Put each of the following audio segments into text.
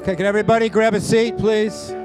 Okay, can everybody grab a seat, please?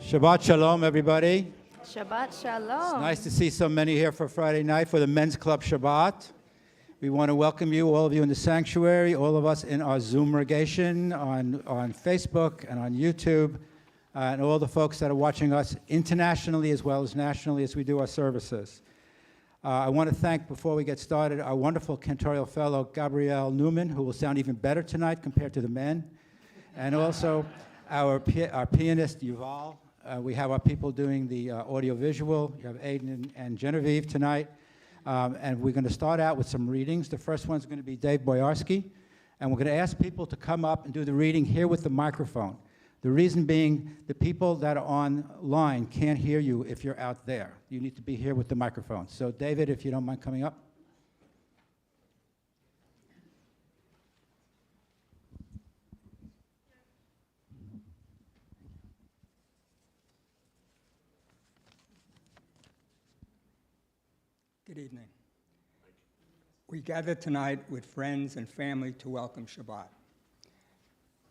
Shabbat Shalom, everybody. Shabbat Shalom. It's nice to see so many here for Friday night for the Men's Club Shabbat. We want to welcome you, all of you in the sanctuary, all of us in our Zoom congregation on Facebook and on YouTube, and all the folks that are watching us internationally as well as nationally as we do our services. I want to thank, before we get started, our wonderful cantorial fellow, Gabrielle Newman, who will sound even better tonight compared to the men, and also our pianist, Yuval. We have our people doing the audio-visual. You have Aiden and Genevieve tonight. And we're going to start out with some readings. The first one's going to be Dave Boyarsky. And we're going to ask people to come up and do the reading here with the microphone. The reason being, the people that are online can't hear you if you're out there. You need to be here with the microphone. So David, if you don't mind coming up. Good evening. We gather tonight with friends and family to welcome Shabbat.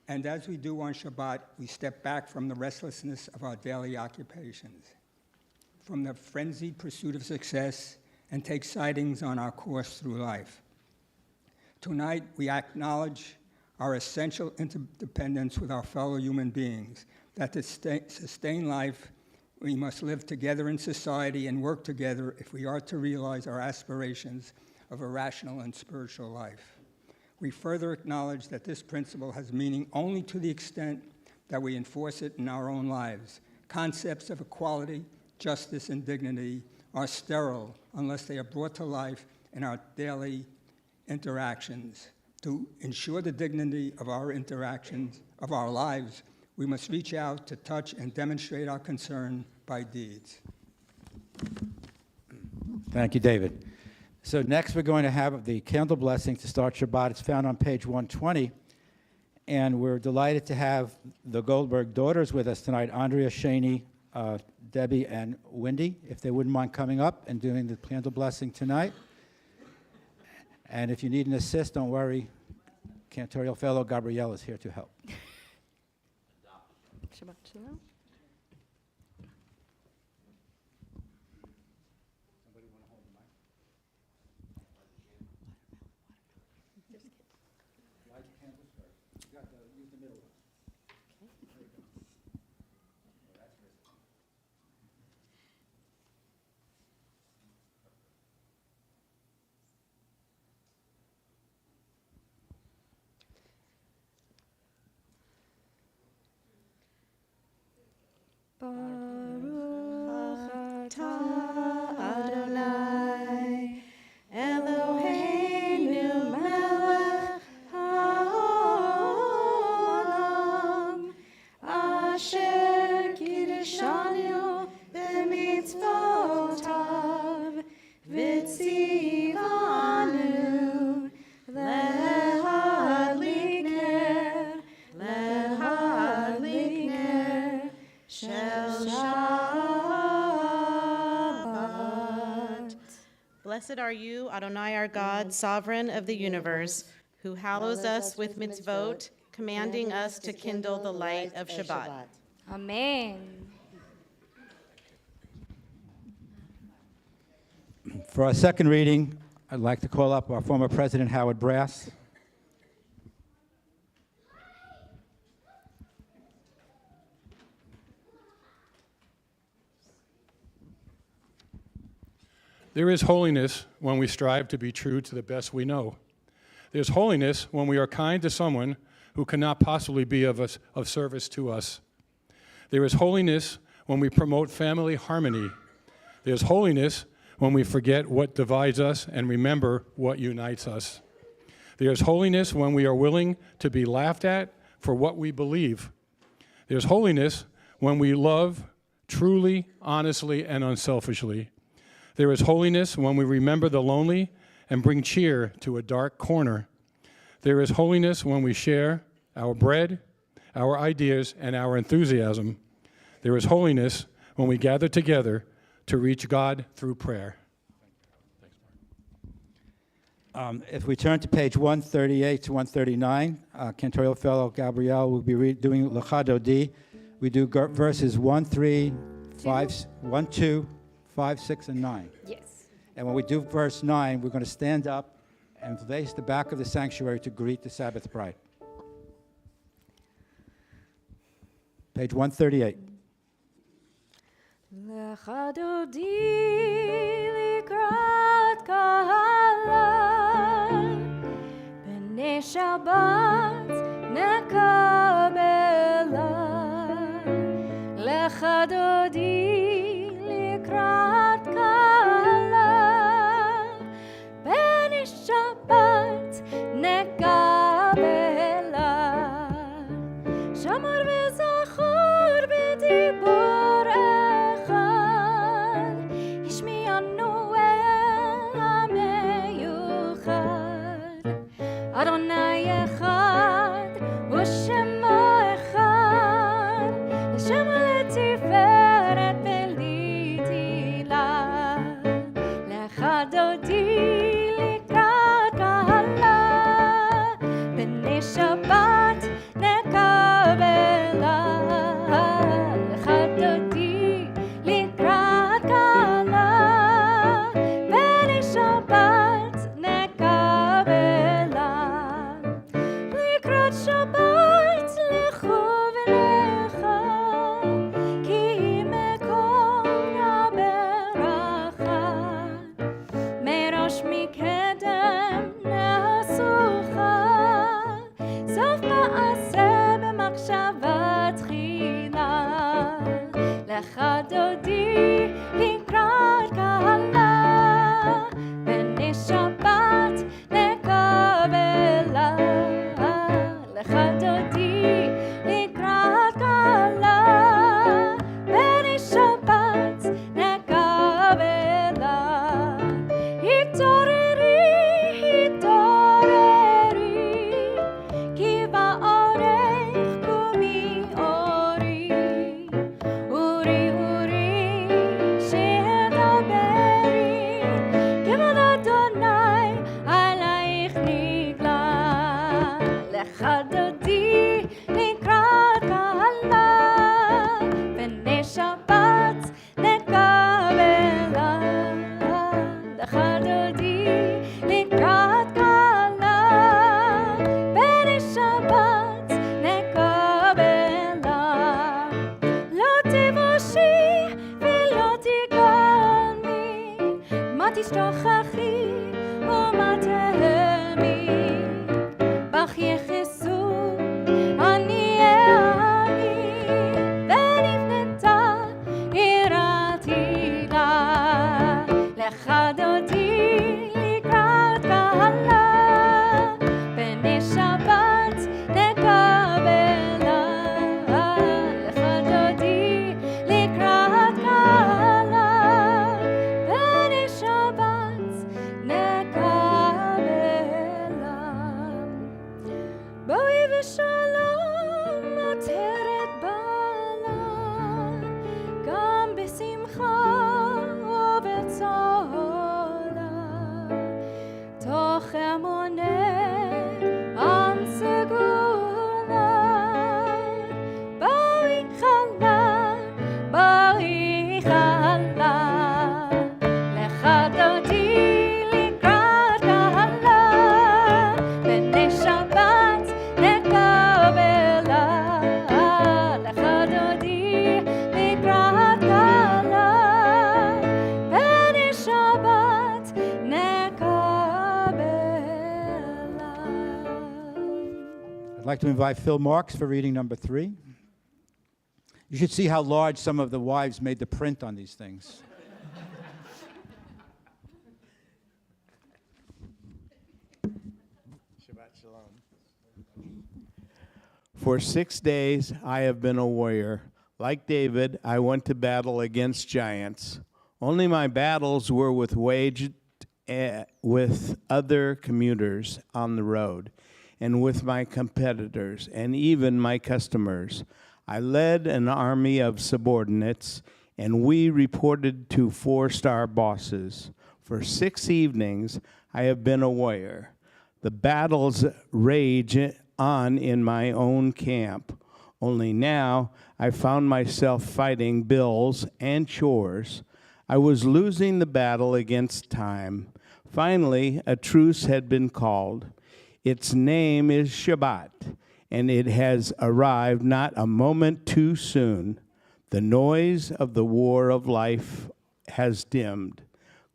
And as we do on Shabbat, we step back from the restlessness of our daily occupations, from the frenzied pursuit of success and take sightings on our course through life. Tonight, we acknowledge our essential interdependence with our fellow human beings, that to sustain life, we must live together in society and work together if we are to realize our aspirations of a rational and spiritual life. We further acknowledge that this principle has meaning only to the extent that we enforce it in our own lives. Concepts of equality, justice, and dignity are sterile unless they are brought to life in our daily interactions. To ensure the dignity of our interactions, of our lives, we must reach out to touch and demonstrate our concern by deeds. Thank you, David. So next we're going to have the candle blessing to start Shabbat. It's found on page 120. And we're delighted to have the Goldberg daughters with us tonight, Andrea, Shani, Debbie, and Wendy, if they wouldn't mind coming up and doing the candle blessing tonight. And if you need an assist, don't worry. Cantorial fellow Gabrielle is here to help. Shabbat Shalom. Somebody want to hold the mic? Light the candles first. You got to use the middle one. There you go. Oh, that's risky. Baruch atah Adonai Eloheinu melech haolam asher kiddushanu b'mitzvotav v'tzivanu lehadlik ner Shel Shabbat. Blessed are you, Adonai our God, sovereign of the universe, who hallows us with mitzvot, commanding us to kindle the light of Shabbat. Amen. For our second reading, I'd like to call up our former President, Howard Brass. There is holiness when we strive to be true to the best we know. There's holiness when we are kind to someone who cannot possibly be of service to us. There is holiness when we promote family harmony. There's holiness when we forget what divides us and remember what unites us. There's holiness when we are willing to be laughed at for what we believe. There's holiness when we love truly, honestly, and unselfishly. There is holiness when we remember the lonely and bring cheer to a dark corner. There is holiness when we share our bread, our ideas, and our enthusiasm. There is holiness when we gather together to reach God through prayer. If we turn to page 138 to 139, Cantorial Fellow Gabrielle will be doing Lecha Dodi. We do verses 1, 3, 5, 1, 2, 5, 6, and 9. Yes. And when we do verse 9, we're going to stand up and face the back of the sanctuary to greet the Sabbath bride. Page 138. Lecha dodi likrat kahala b'nei Shabbat nekabela Lecha dodi likrat kahala b'nei Shabbat nekabela Shamar v'zachor b'dibur echad Yishmi'anu el ha'meyuchad Adonai echad u'shemo echad Hashem letiferet v'litila Lecha dodi likrat kahala b'nei Shabbat nekabela Lecha dodi likrat kahala יש מקדם נעשוכה, סוף מעשה במחשבה תחילה, לך דודי לקראת קהלה, בני שבת נקבלה, לך דודי לקראת קהלה, בני שבת נקבלה. התעוררי, התעוררי, כי באורך קומי אורי, אורי, אורי, שתדברי, כבוד אדוני עלייך נגלה. לך דודי לקראת קהלה, בני שבת נקבלה. לך דודי לקראת קהלה, בני שבת נקבלה. לא תבושי ולא תגלמי, מה תשתוכחי ומה תהמי, בך יחסו אני אני, ונבנתה יראת הילה. לך דודי לקראת קהלה, בני שבת נקבלה. לך דודי לקראת קהלה, בני שבת נקבלה. בואי ושלום עטרת בעלה, גם בשמחה ובצהלה, תוך אמונה עם סגולה. בואי חלה, בואי חלה, לך דודי לקראת קהלה, בני שבת נקבלה. לך דודי לקראת קהלה, בני שבת נקבלה. I'd like to invite Phil Marks for reading number 3. You should see how large some of the wives made the print on these things. Shabbat Shalom. For 6 days I have been a warrior. Like David, I went to battle against giants. Only my battles were waged with other commuters on the road, and with my competitors, and even my customers. I led an army of subordinates, and we reported to 4-star bosses. For 6 evenings I have been a warrior. The battles rage on in my own camp. Only now I found myself fighting bills and chores. I was losing the battle against time. Finally, a truce had been called. Its name is Shabbat, and it has arrived not a moment too soon. The noise of the war of life has dimmed.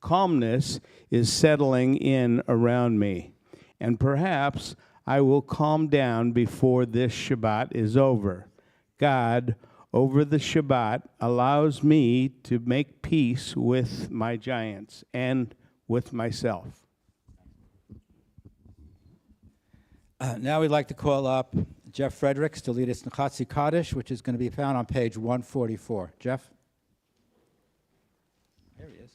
Calmness is settling in around me, and perhaps I will calm down before this Shabbat is over. God, over the Shabbat, allows me to make peace with my giants and with myself. Now we'd like to call up Jeff Fredericks to lead us in Chatzi Kaddish, which is going to be found on page 144. Jeff? There he is.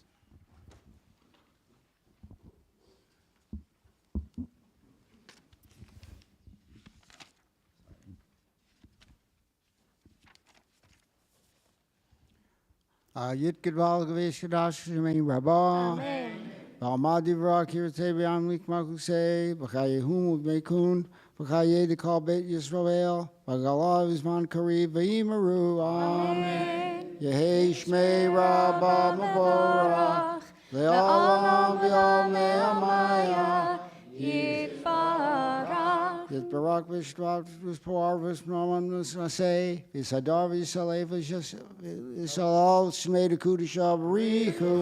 Yit Gedval Gewish Kadash Shemein Rabba. Amen. Ba'amad Yivra Kirtei B'Amlik Makusei. B'chayehum U'Bmeikun. B'chayeh Dekal Beit Yisrael. B'galav Izman Kariv V'yimaru. Amen. Yehei Shmei Rabba Mavorach. Le'olam V'yomei Amaya. Yitbarach. Yit Barak V'Shvat V'Spor V'Smaman V'Snasei. V'Sadar V'Yisalev V'Yishalal Shmei Dekudisha B'Richu.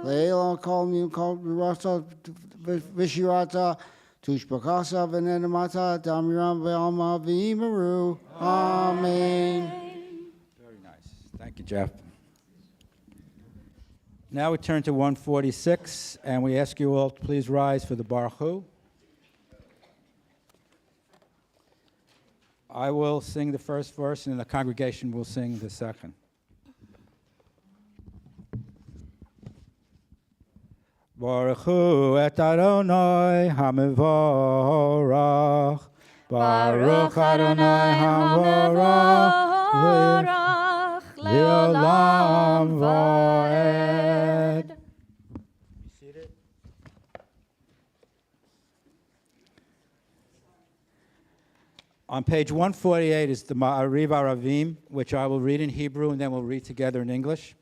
Leilon called me called Rasa Vishirata, Tushbakasa, Venenamata, Damiram Velma Vimaru. Amen. Very nice. Thank you, Jeff. Now we turn to 146, and we ask you all to please rise for the Baruch Hu. I will sing the first verse, and the congregation will sing the second. Baruch Hu et Adonai HaMevorach. Baruch Adonai HaMevorach. Le'olam va'ed. Be seated. On page 148 is the Ma'ariv Aravim, which I will read in Hebrew and then we'll read together in English.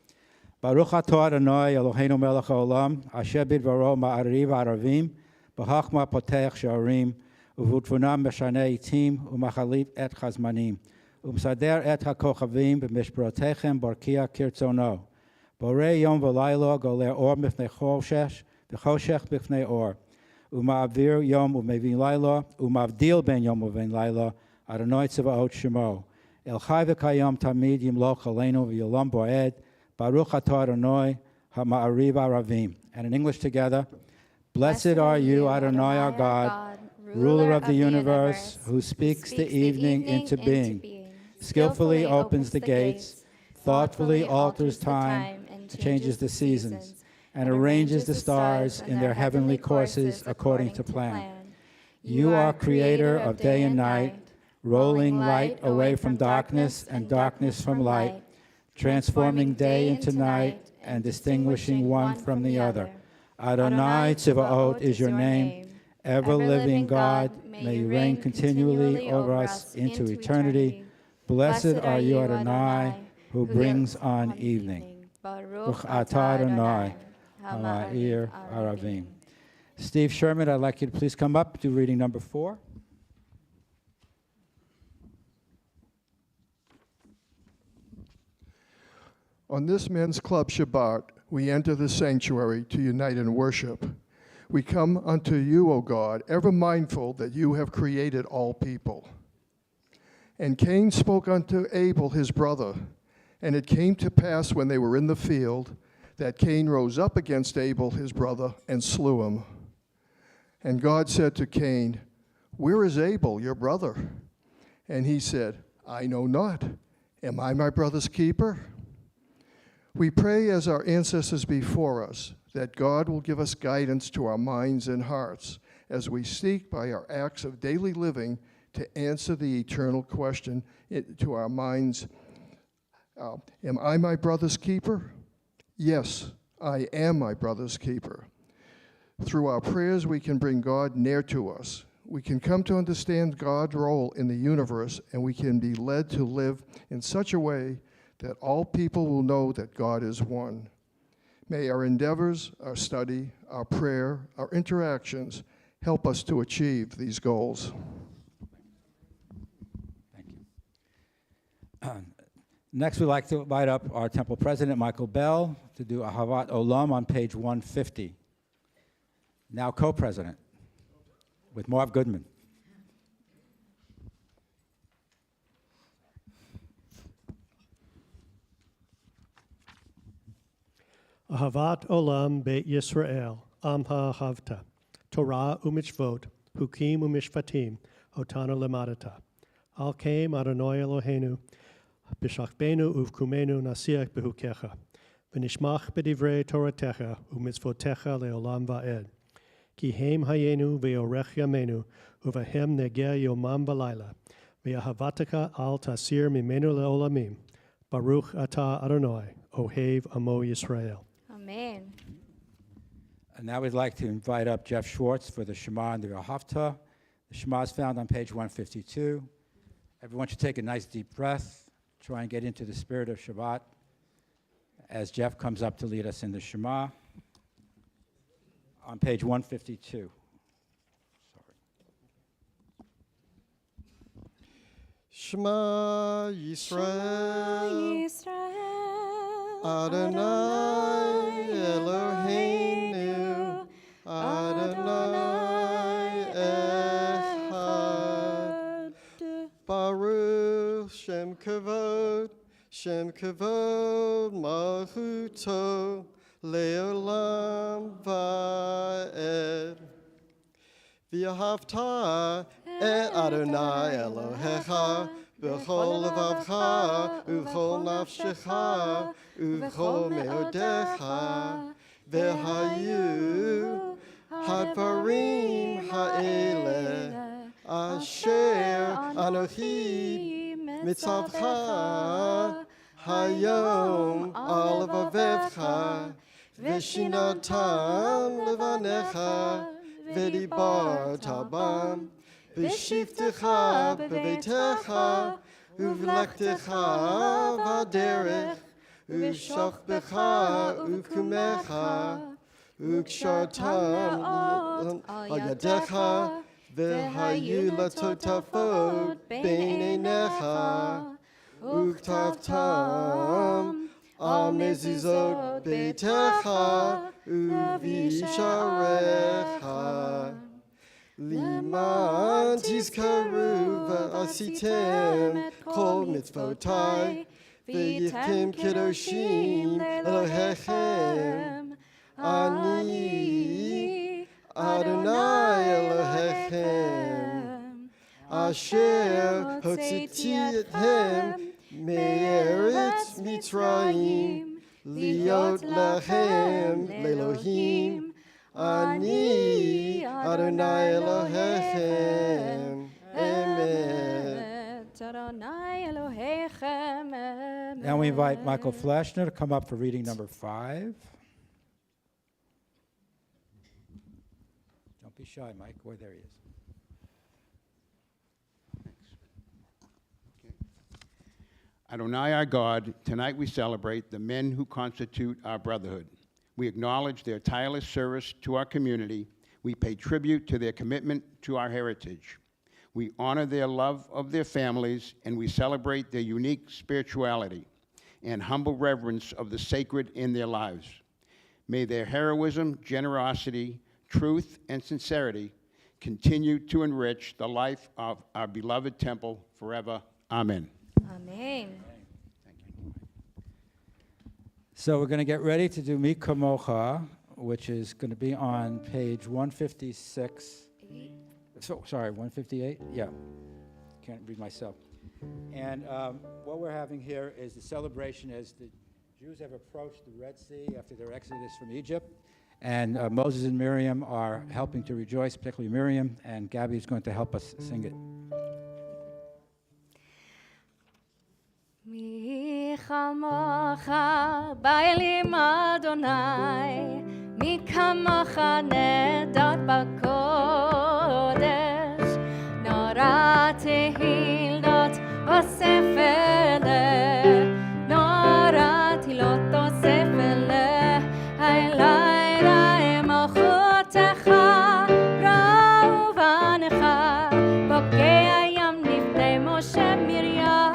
Baruch atah Adonai Eloheinu melech haolam, asher bidvaro Ma'ariv Aravim, b'chachma potech sha'arim, uvutfunam meshaneh itim, umachalip et chazmanim, umsader et hakochavim b'mishprotechem barkia kirtzono. Borei yom v'laylo goler or mifnei choshesh, v'choshech b'fnei or. Uma'avir yom u'mevin layla, uma'avdil ben yom u'mevin layla, Adonai tzavaot shemo. El chai v'kayom tamid yimloch aleinu v'yolam bo'ed, Baruch atah Adonai ha'ma'ariv aravim. And in English together, Blessed are you, Adonai our God, ruler of the universe, who speaks the evening into being, skillfully opens the gates, thoughtfully alters time, and changes the seasons, and arranges the stars in their heavenly courses according to plan. You are creator of day and night, rolling light away from darkness and darkness from light, transforming day into night and distinguishing one from the other. Adonai Tziva'ot is your name. Ever-living God, may you reign continually over us into eternity. Blessed are you, Adonai, who brings on evening. Baruch atah Adonai HaMa'ir Aravim. Steve Sherman, I'd like you to please come up, do reading number 4. On this Men's Club Shabbat, we enter the sanctuary to unite in worship. We come unto you, O God, ever mindful that you have created all people. And Cain spoke unto Abel his brother, and it came to pass when they were in the field, that Cain rose up against Abel his brother and slew him. And God said to Cain, Where is Abel your brother? And he said, I know not. Am I my brother's keeper? We pray as our ancestors before us, that God will give us guidance to our minds and hearts as we seek by our acts of daily living to answer the eternal question to our minds. Am I my brother's keeper? Yes, I am my brother's keeper. Through our prayers, we can bring God near to us. We can come to understand God's role in the universe, and we can be led to live in such a way that all people will know that God is one. May our endeavors, our study, our prayer, our interactions help us to achieve these goals. Thank you. Next, we'd like to invite up our temple president, Michael Bell, to do Ahavat Olam on page 150. Now co-president, with Marv Goodman. Ahavat Olam Beit Yisrael, Amha Havta, Torah u'mitzvot, Hukim u'mishpatim, Otana lemadata. Al Kaim Adonai Eloheinu, B'shachbenu uvkumenu nasiach behukecha, V'nishmach b'divrei Toratecha, u'mitzvotecha leolam va'ed. Ki heim hayenu ve'orech yamenu, uvahem neger yomam v'layla, ve'ahavataka al tasir mimenu leolamim. Baruch atah Adonai, Ohev Amo Yisrael. Amen. And now we'd like to invite up Jeff Schwartz for the Shema and the Haftarah. The Shema is found on page 152. Everyone should take a nice deep breath, try and get into the spirit of Shabbat as Jeff comes up to lead us in the Shema on page 152. Shema Yisrael. Yisrael. Adonai Eloheinu, Adonai Echad. Baruch Shem Kavod Malchuto, Leolam Va'ed. V'ahavta et Adonai Elohecha, B'chol levavcha, u'chol nafshecha, u'chol meodecha, v'hayu hadvarim ha'ele, asher anochi mitzavcha, hayom al levavevcha, v'shinatam levanecha, v'dibarta bam, v'shivtecha b'veitecha, uv'lektecha v'derech, uv'shachbecha uv'kumecha, uv'kshartam al yadecha, v'hayu latotafot bein einecha, uktavtam al mezuzot beitecha, uv'isharecha. Liman tizkaru v'asitem kol mitzvotai, v'yitem kedoshim Elohechem. Ani Adonai Elohechem, asher hotziti etchem me'eretz Mitzrayim, liot lachem le'Elohim. Ani Adonai Elohechem. Amen. Adonai Elohechem. Now we invite Michael Flashner to come up for reading number 5. Don't be shy, Mike. Oh, there he is. Adonai, our God, tonight we celebrate the men who constitute our brotherhood. We acknowledge their tireless service to our community. We pay tribute to their commitment to our heritage. We honor their love of their families, and we celebrate their unique spirituality and humble reverence of the sacred in their lives. May their heroism, generosity, truth, and sincerity continue to enrich the life of our beloved temple forever. Amen. Amen. So we're going to get ready to do Mi Kamocha, which is going to be on page 156. So, sorry, 158? Yeah. Can't read myself. And what we're having here is the celebration as the Jews have approached the Red Sea after their exodus from Egypt. And Moses and Miriam are helping to rejoice, particularly Miriam, and Gabby is going to help us sing it. Mi chamocha ba'elim Adonai, mi kamocha nedat b'kodesh, nora tehilot osefele, nora tilot osefele, haylai ra'em ochotecha, ra'u v'anecha, bokei hayam nifnei Moshe Miriam.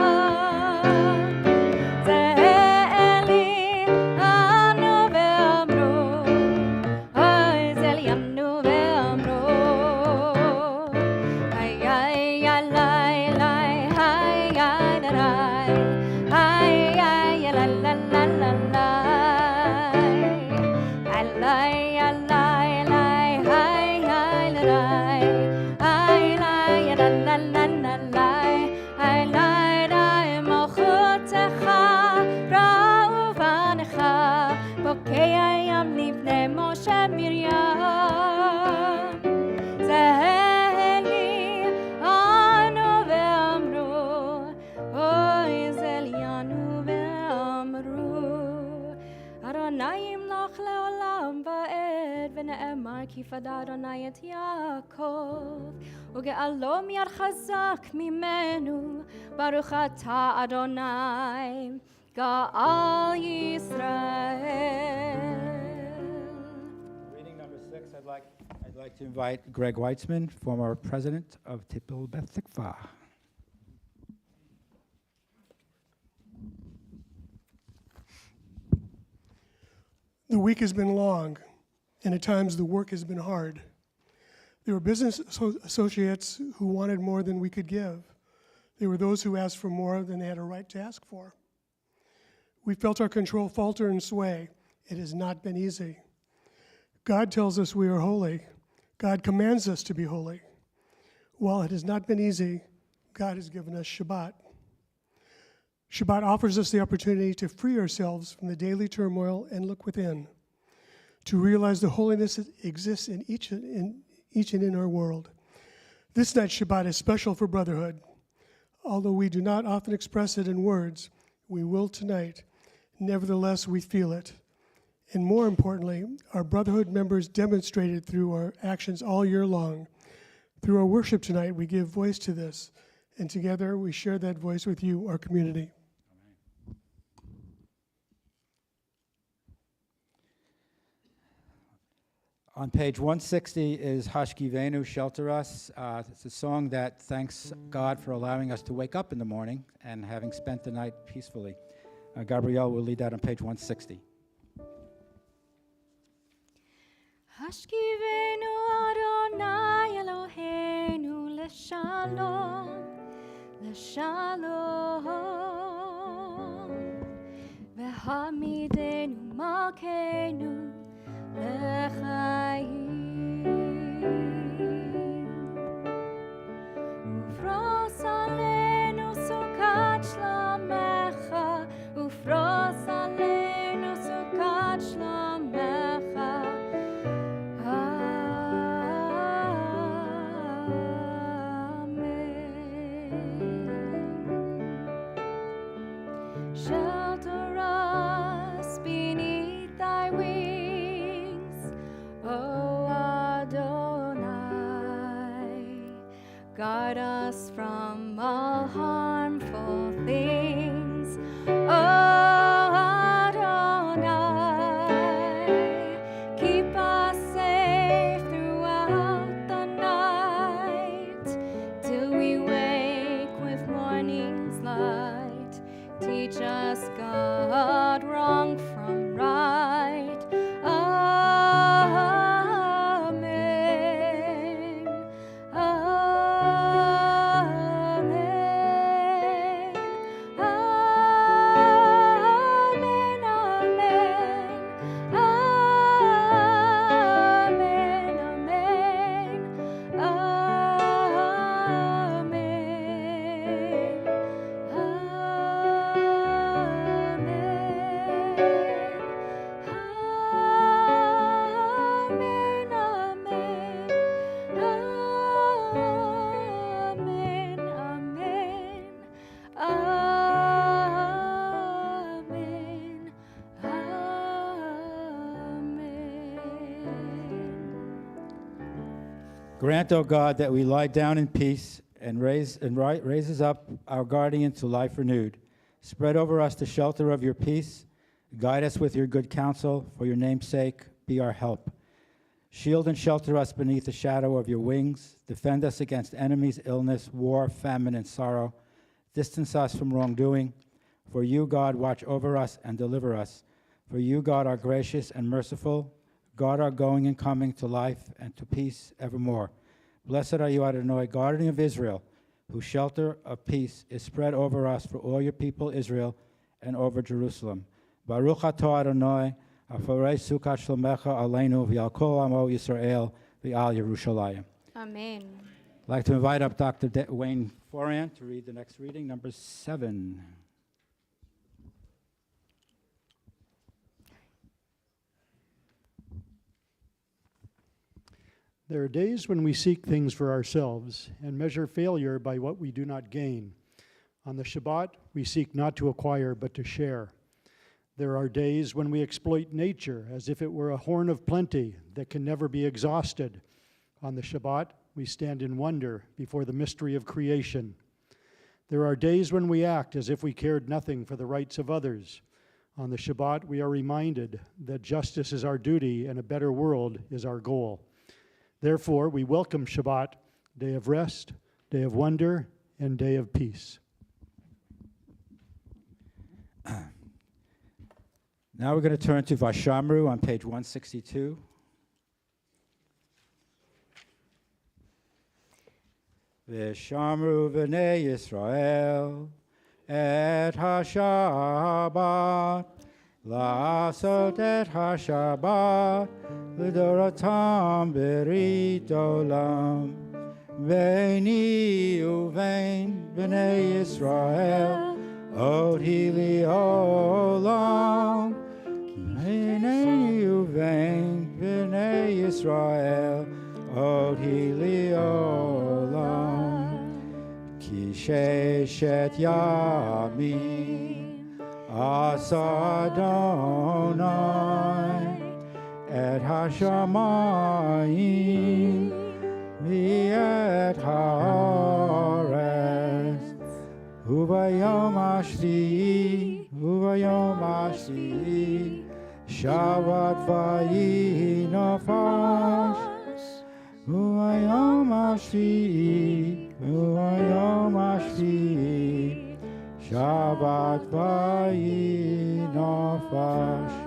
כיפד אדוני את יעקב, וגאלו מיד חזק ממנו, ברוך אתה אדוני, גאל ישראל. Reading number 6, I'd like to invite Greg Weitzman, former president of Beth Tikvah. The week has been long, and at times the work has been hard. There were business associates who wanted more than we could give. There were those who asked for more than they had a right to ask for. We felt our control falter and sway. It has not been easy. God tells us we are holy. God commands us to be holy. While it has not been easy, God has given us Shabbat. Shabbat offers us the opportunity to free ourselves from the daily turmoil and look within, to realize the holiness that exists in each and in our world. This night's Shabbat is special for brotherhood. Although we do not often express it in words, we will tonight. Nevertheless, we feel it. And more importantly, our brotherhood members demonstrated through our actions all year long. Through our worship tonight, we give voice to this, and together we share that voice with you, our community. On page 160 is Hashkivenu, Shelter Us. It's a song that thanks God for allowing us to wake up in the morning and having spent the night peacefully. Gabrielle will lead that on page 160. Hashkivenu Adonai Eloheinu leshalom, leshalom, v'hamidenu malkeinu לחיים ופרוס עלינו סוכת שלומך ופרוס עלינו סוכת שלומך אמן Shelter us beneath thy wings, O Adonai, guard us from all harmful things, O Adonai, keep us safe throughout the night, till we wake with morning's light. Teach us, God, wrong from right. Amen. Amen. Amen. Amen. Amen. Grant, O God, that we lie down in peace and raises up our guardian to life renewed. Spread over us the shelter of your peace. Guide us with your good counsel. For your name's sake, be our help. Shield and shelter us beneath the shadow of your wings. Defend us against enemies, illness, war, famine, and sorrow. Distance us from wrongdoing. For you, God, watch over us and deliver us. For you, God, are gracious and merciful. God, our going and coming to life and to peace evermore. Blessed are you, Adonai, guardian of Israel, whose shelter of peace is spread over us for all your people Israel and over Jerusalem. Baruch atah Adonai, aforei sukat shlomecha aleinu v'al kol amo Yisrael v'al Yerushalayim. Amen. I'd like to invite up Dr. Wayne Foran to read the next reading, number 7. There are days when we seek things for ourselves and measure failure by what we do not gain. On the Shabbat, we seek not to acquire but to share. There are days when we exploit nature as if it were a horn of plenty that can never be exhausted. On the Shabbat, we stand in wonder before the mystery of creation. There are days when we act as if we cared nothing for the rights of others. On the Shabbat, we are reminded that justice is our duty and a better world is our goal. Therefore, we welcome Shabbat, day of rest, day of wonder, and day of peace. Now we're going to turn to Vashamru on page 162. Vashamru v'nei Yisrael et ha-Shabbat La'asot et ha-Shabbat L'doratam berit olam Ve'ni uvein b'nei Yisrael Od hi olam Ve'ni uvein b'nei Yisrael Od hi olam Ki sheshet yamim Asa Adonai et hashamayim v'et haaretz u'bayom hashvi'i Shabbat vayi nafash u'bayom hashvi'i Shabbat vayi nafash.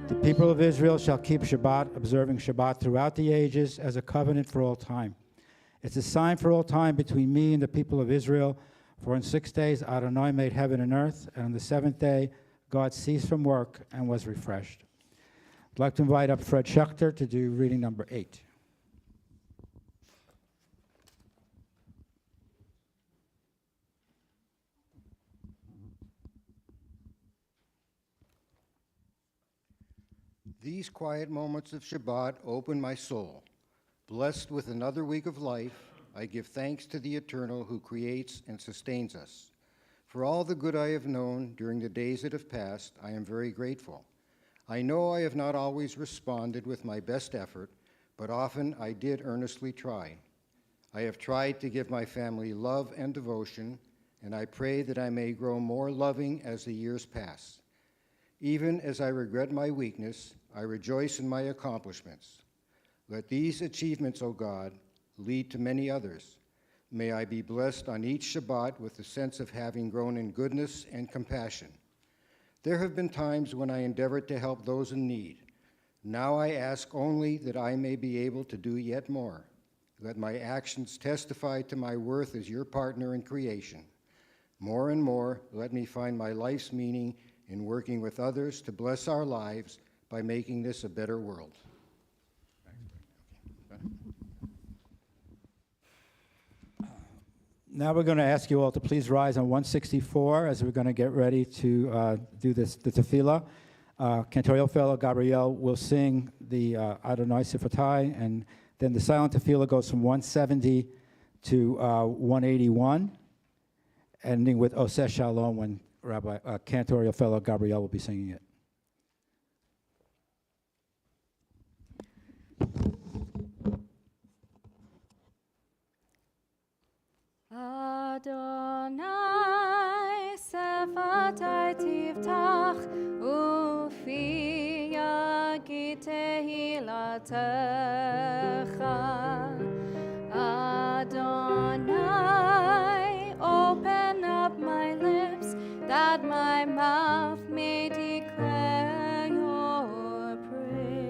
The people of Israel shall keep Shabbat, observing Shabbat throughout the ages as a covenant for all time. It's a sign for all time between me and the people of Israel. For in 6 days Adonai made heaven and earth, and on the seventh day God ceased from work and was refreshed. I'd like to invite up Fred Schechter to do reading number 8. These quiet moments of Shabbat open my soul. Blessed with another week of life, I give thanks to the Eternal who creates and sustains us. For all the good I have known during the days that have passed, I am very grateful. I know I have not always responded with my best effort, but often I did earnestly try. I have tried to give my family love and devotion, and I pray that I may grow more loving as the years pass. Even as I regret my weakness, I rejoice in my accomplishments. Let these achievements, O God, lead to many others. May I be blessed on each Shabbat with the sense of having grown in goodness and compassion. There have been times when I endeavored to help those in need. Now I ask only that I may be able to do yet more. Let my actions testify to my worth as your partner in creation. More and more, let me find my life's meaning in working with others to bless our lives by making this a better world. Now we're going to ask you all to please rise on 164 as we're going to get ready to do the tefillah. Cantorial fellow Gabriel will sing the Adonai Sifratai, and then the silent tefillah goes from 170 to 181, ending with Oseh Shalom when Cantorial fellow Gabriel will be singing it. Adonai Sefata Tiftach Ufi Yagid Tehilatecha Adonai open up my lips that my mouth may declare your praise.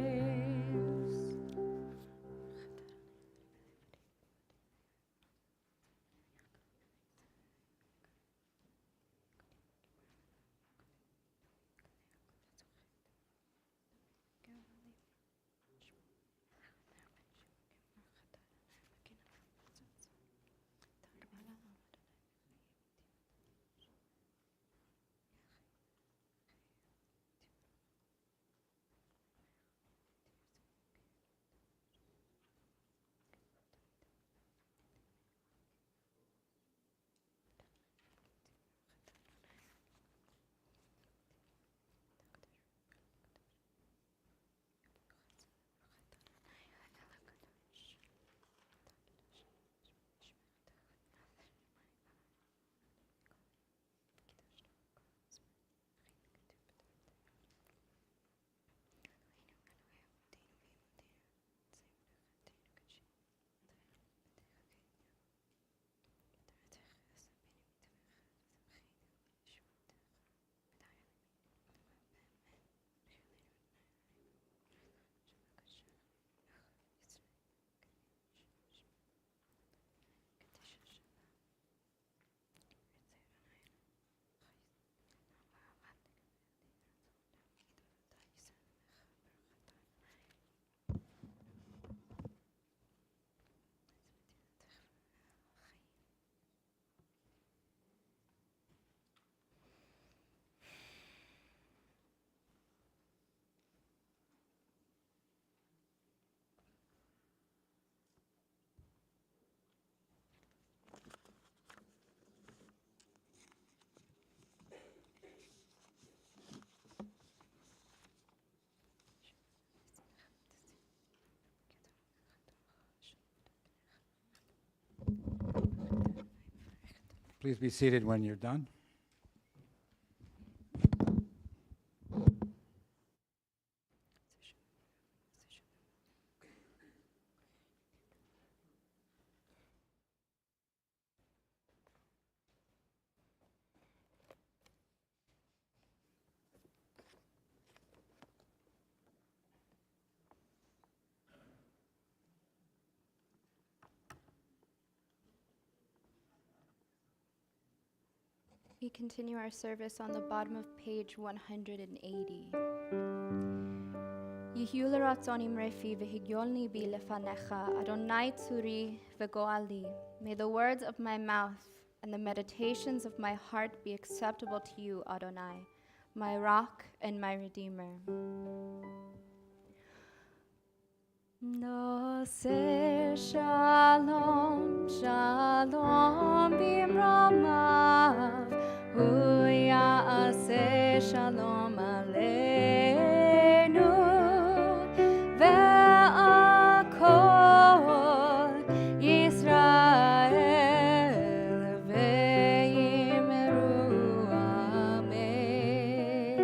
Please be seated when you're done. We continue our service on the bottom of page 180. Yehiu l'ratzonim refi v'higyolni bi lefanecha, Adonai tzuri v'goali. May the words of my mouth and the meditations of my heart be acceptable to you, Adonai, my rock and my redeemer. Nase shalom, shalom bimromav, hu ya'aseh shalom aleinu, ve'al kol Yisrael ve'yimeru amen.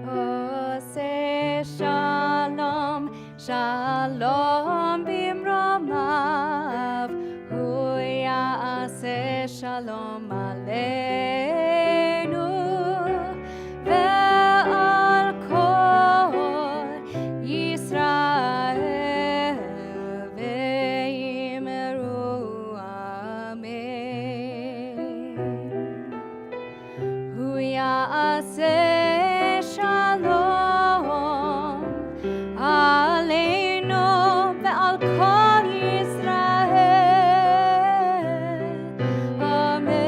Oseh shalom, shalom bimromav, hu ya'aseh shalom aleinu, ve'al kol Yisrael ve'yimeru amen. Hu ya'aseh shalom aleinu ve'al kol Yisrael. Amen.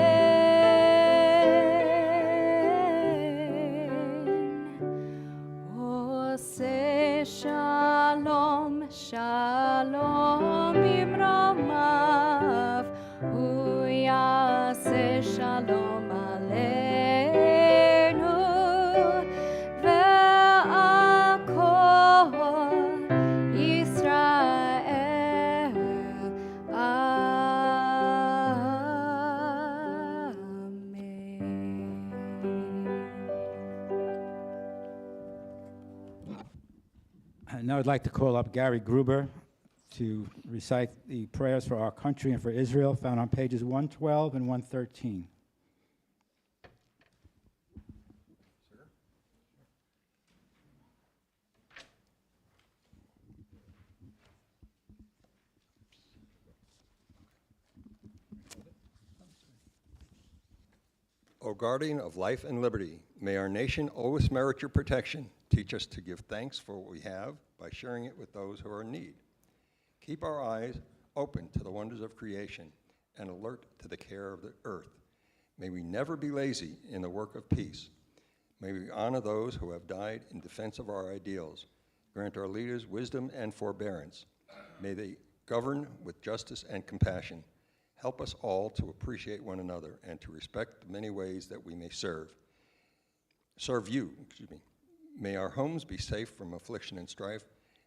Oseh shalom, shalom bimromav, hu ya'aseh shalom aleinu, ve'al kol Yisrael. And now I'd like to call up Gary Gruber to recite the prayers for our country and for Israel, found on pages 112 and 113. O guardian of life and liberty, may our nation always merit your protection. Teach us to give thanks for what we have by sharing it with those who are in need. Keep our eyes open to the wonders of creation and alert to the care of the earth. May we never be lazy in the work of peace. May we honor those who have died in defense of our ideals. Grant our leaders wisdom and forbearance. May they govern with justice and compassion. Help us all to appreciate one another and to respect the many ways that we may serve you. May our homes be safe from affliction and strife,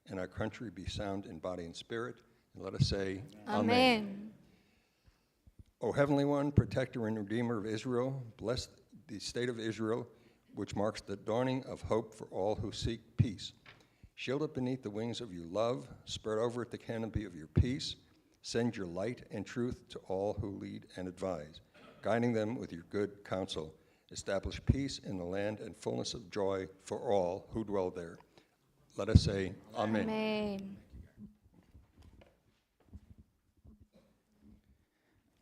and our country be sound in body and spirit. And let us say, Amen. O Heavenly One, protector and redeemer of Israel, bless the state of Israel, which marks the dawning of hope for all who seek peace. Shield it beneath the wings of your love, spread over it the canopy of your peace. Send your light and truth to all who lead and advise, guiding them with your good counsel. Establish peace in the land and fullness of joy for all who dwell there. Let us say, Amen.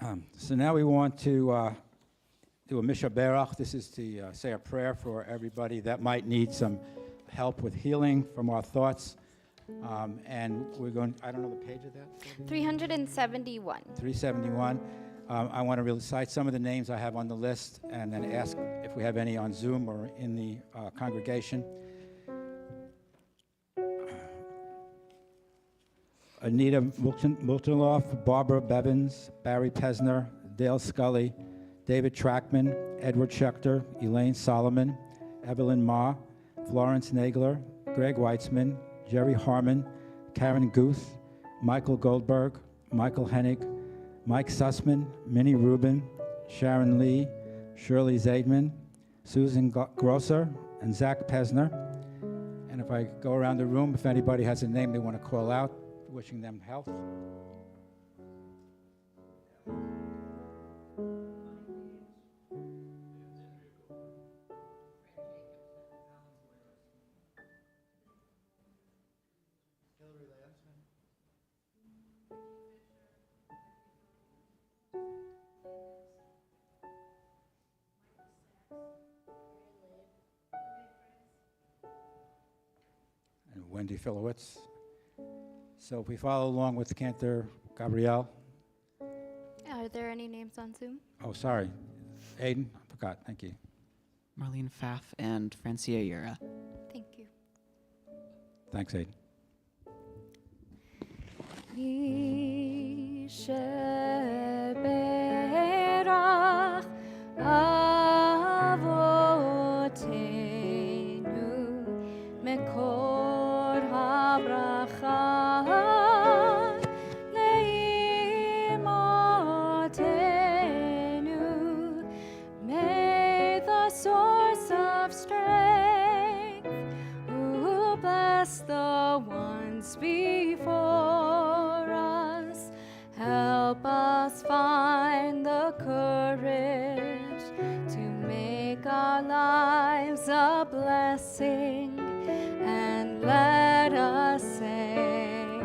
Amen. So now we want to do a Misha Berach. This is to say a prayer for everybody that might need some help with healing from our thoughts. And we're going, I don't know the page of that. 371. 371. I want to recite some of the names I have on the list and then ask if we have any on Zoom or in the congregation. Anita Multiloff, Barbara Bevins, Barry Pesner, Dale Scully, David Trackman, Edward Schechter, Elaine Solomon, Evelyn Ma, Florence Nagler, Greg Weitzman, Jerry Harmon, Karen Guth, Michael Goldberg, Michael Hennig, Mike Sussman, Minnie Rubin, Sharon Lee, Shirley Zaidman, Susan Grosser, and Zach Pesner. And if I go around the room, if anybody has a name they want to call out, wishing them health. And Wendy Filowitz. So if we follow along with Cantor Gabrielle. Are there any names on Zoom? Oh, sorry. Aiden, I forgot. Thank you. Marlene Pfaff and Francia Yura. Thank you. Thanks, Aiden. Yisheberach avotenu mekor habracha leimotenu. May the source of strength who bless the ones before us, help us find the courage to make our lives a blessing, and let us say,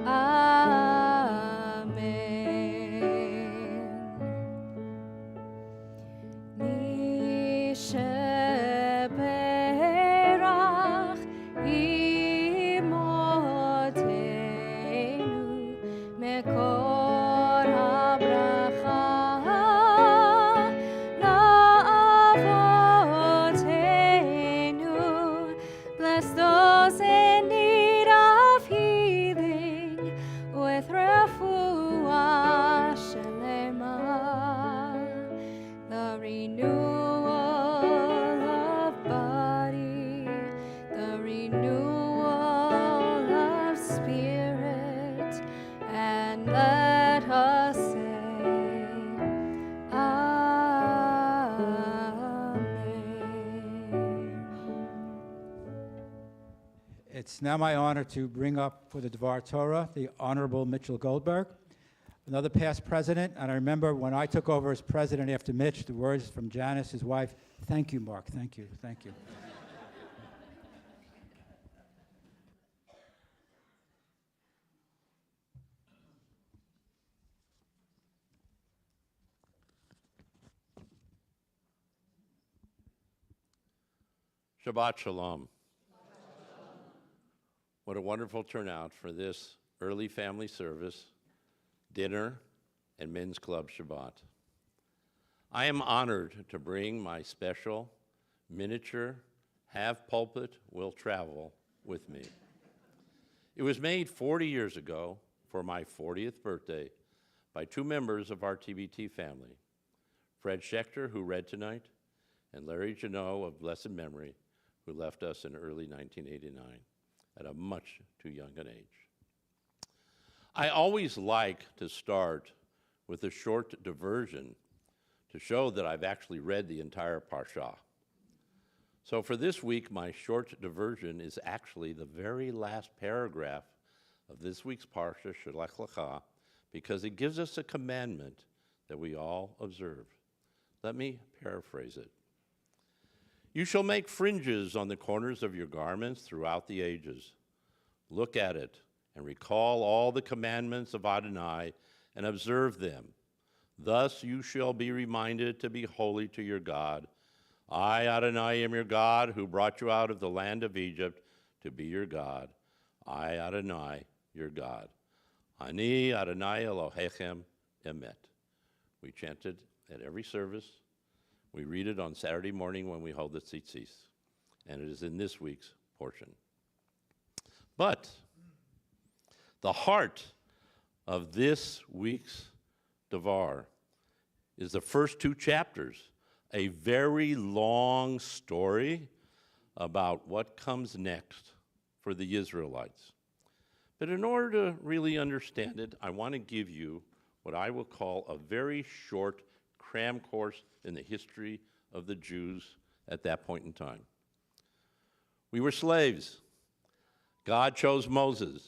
Amen. Nisheberach imotenu mekor habracha la'avotenu. Bless those in need of healing with refuah shelema, the renewal of body, the renewal of spirit, and let us say, Amen. It's now my honor to bring up for the Dvar Torah the Honorable Mitchell Goldberg, another past president. And I remember when I took over as president after Mitch, the words from Janice, his wife, thank you, Mark, thank you, thank you. Shabbat Shalom. What a wonderful turnout for this early family service, dinner, and Men's Club Shabbat. I am honored to bring my special miniature half pulpit will travel with me. It was made 40 years ago for my 40th birthday by two members of our TBT family, Fred Schechter, who read tonight, and Larry Janot of blessed memory, who left us in early 1989 at a much too young an age. I always like to start with a short diversion to show that I've actually read the entire Parsha. So for this week, my short diversion is actually the very last paragraph of this week's Parsha, Shelech Lecha, because it gives us a commandment that we all observe. Let me paraphrase it. You shall make fringes on the corners of your garments throughout the ages. Look at it and recall all the commandments of Adonai and observe them. Thus you shall be reminded to be holy to your God. I, Adonai, am your God, who brought you out of the land of Egypt to be your God. I, Adonai, your God. Ani, Adonai Elohechem, Emet. We chanted at every service. We read it on Saturday morning when we hold the tzitzis, and it is in this week's portion. But the heart of this week's Devar is the first two chapters, a very long story about what comes next for the Israelites. But in order to really understand it, I want to give you what I will call a very short cram course in the history of the Jews at that point in time. We were slaves. God chose Moses.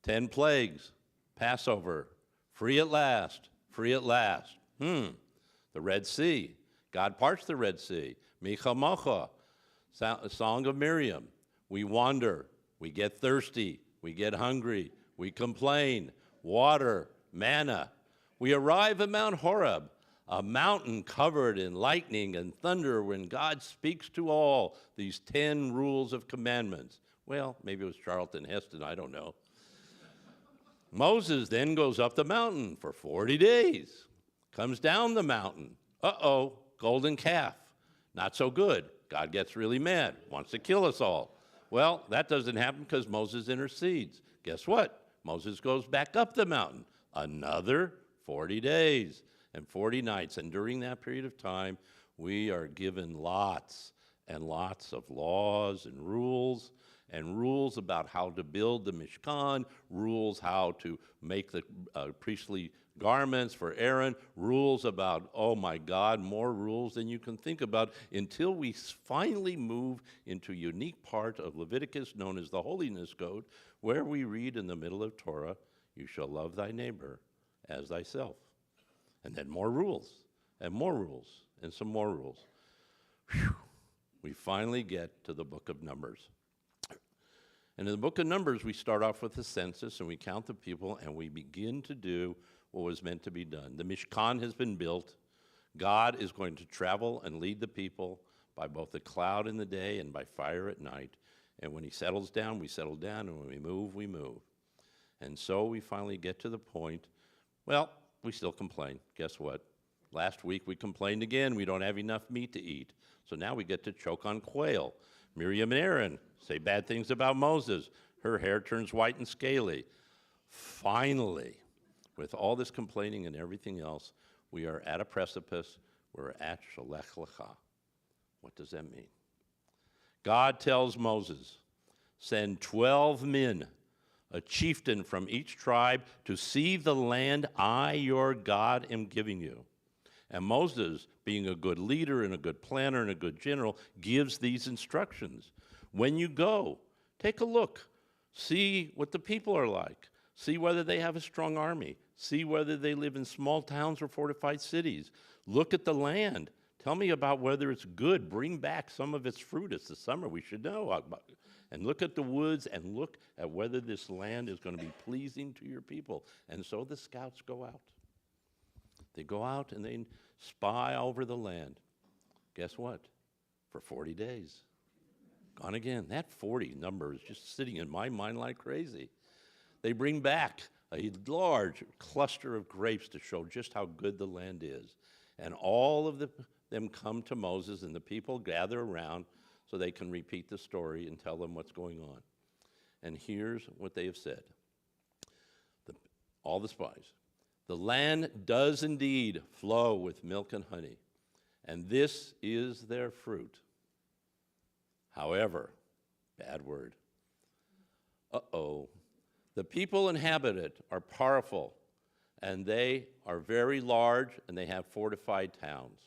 10 plagues, Passover, free at last, free at last. The Red Sea. God parts the Red Sea. Micha Mocha, Song of Miriam. We wander, we get thirsty, we get hungry, we complain. Water, manna. We arrive at Mount Horeb, a mountain covered in lightning and thunder when God speaks to all these 10 rules of commandments. Well, maybe it was Charlton Heston, I don't know. Moses then goes up the mountain for 40 days, comes down the mountain. Uh-oh, golden calf. Not so good. God gets really mad, wants to kill us all. Well, that doesn't happen because Moses intercedes. Guess what? Moses goes back up the mountain. Another 40 days and 40 nights. And during that period of time, we are given lots and lots of laws and rules about how to build the Mishkan, rules how to make the priestly garments for Aaron, rules about, oh my God, more rules than you can think about, until we finally move into a unique part of Leviticus known as the Holiness Code, where we read in the middle of Torah, you shall love thy neighbor as thyself. And then more rules, and more rules, and some more rules. Whew. We finally get to the book of Numbers. And in the book of Numbers, we start off with the census, and we count the people, and we begin to do what was meant to be done. The Mishkan has been built. God is going to travel and lead the people by both the cloud in the day and by fire at night. And when he settles down, we settle down, and when we move, we move. And so we finally get to the point, well, we still complain. Guess what? Last week we complained again, we don't have enough meat to eat. So now we get to choke on quail. Miriam and Aaron say bad things about Moses. Her hair turns white and scaly. Finally, with all this complaining and everything else, we are at a precipice. We're at Shalech Lecha. What does that mean? God tells Moses, send 12 men, a chieftain from each tribe, to see the land I, your God, am giving you. And Moses, being a good leader and a good planner and a good general, gives these instructions. When you go, take a look. See what the people are like. See whether they have a strong army. See whether they live in small towns or fortified cities. Look at the land. Tell me about whether it's good. Bring back some of its fruit. It's the summer. We should know. And look at the woods and look at whether this land is going to be pleasing to your people. And so the scouts go out. They go out and they spy over the land. Guess what? For 40 days. Gone again. That 40 number is just sitting in my mind like crazy. They bring back a large cluster of grapes to show just how good the land is. And all of them come to Moses, and the people gather around so they can repeat the story and tell them what's going on. And here's what they have said. All the spies. The land does indeed flow with milk and honey, and this is their fruit. However, bad word. The people inhabit it are powerful, and they are very large, and they have fortified towns.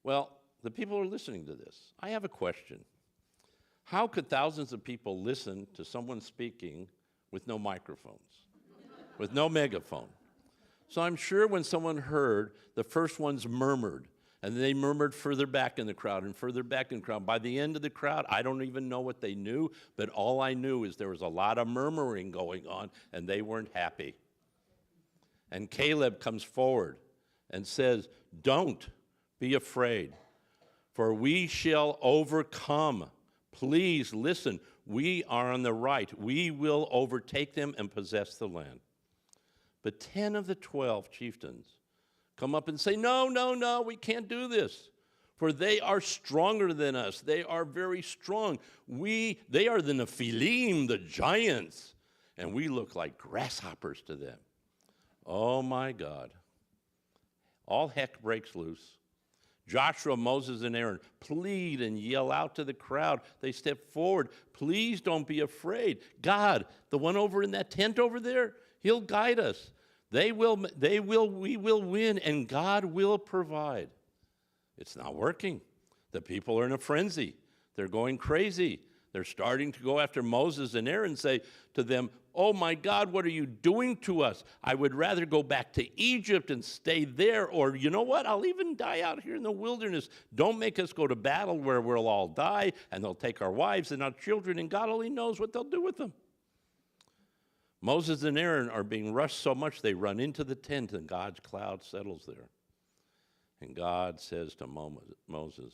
Well, the people are listening to this. I have a question. How could thousands of people listen to someone speaking with no microphones, with no megaphone? So I'm sure when someone heard, the first ones murmured, and they murmured further back in the crowd and further back in the crowd. By the end of the crowd, I don't even know what they knew, but all I knew is there was a lot of murmuring going on, and they weren't happy. And Caleb comes forward and says, don't be afraid, for we shall overcome. Please listen, we are on the right. We will overtake them and possess the land. But 10 of the 12 chieftains come up and say, no, we can't do this. For they are stronger than us. They are very strong. They are the Nephilim, the giants, and we look like grasshoppers to them. Oh my God. All heck breaks loose. Joshua, Moses, and Aaron plead and yell out to the crowd. They step forward. Please don't be afraid. God, the one over in that tent over there, he'll guide us. We will win, and God will provide. It's not working. The people are in a frenzy. They're going crazy. They're starting to go after Moses and Aaron and say to them, oh my God, what are you doing to us? I would rather go back to Egypt and stay there, or you know what? I'll even die out here in the wilderness. Don't make us go to battle where we'll all die, and they'll take our wives and our children, and God only knows what they'll do with them. Moses and Aaron are being rushed so much they run into the tent, and God's cloud settles there. And God says to Moses,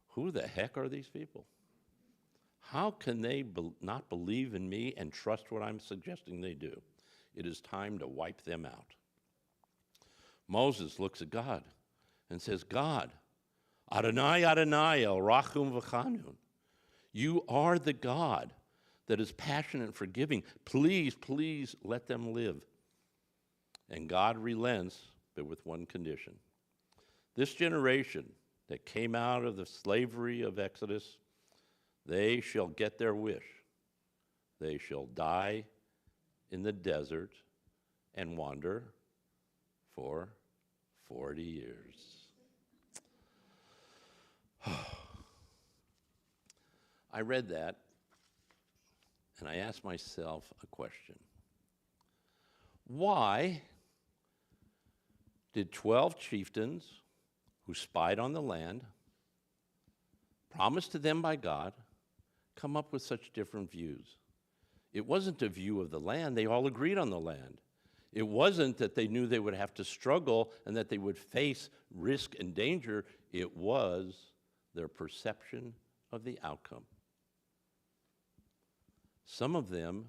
who the heck are these people? How can they not believe in me and trust what I'm suggesting they do? It is time to wipe them out. Moses looks at God and says, God, Adonai, Adonai, El Rachum V'Chanun. You are the God that is passionate and forgiving. Please, please let them live. And God relents, but with one condition. This generation that came out of the slavery of Exodus, they shall get their wish. They shall die in the desert and wander for 40 years. I read that, and I asked myself a question. Why did 12 chieftains who spied on the land, promised to them by God, come up with such different views? It wasn't a view of the land. They all agreed on the land. It wasn't that they knew they would have to struggle and that they would face risk and danger. It was their perception of the outcome. Some of them,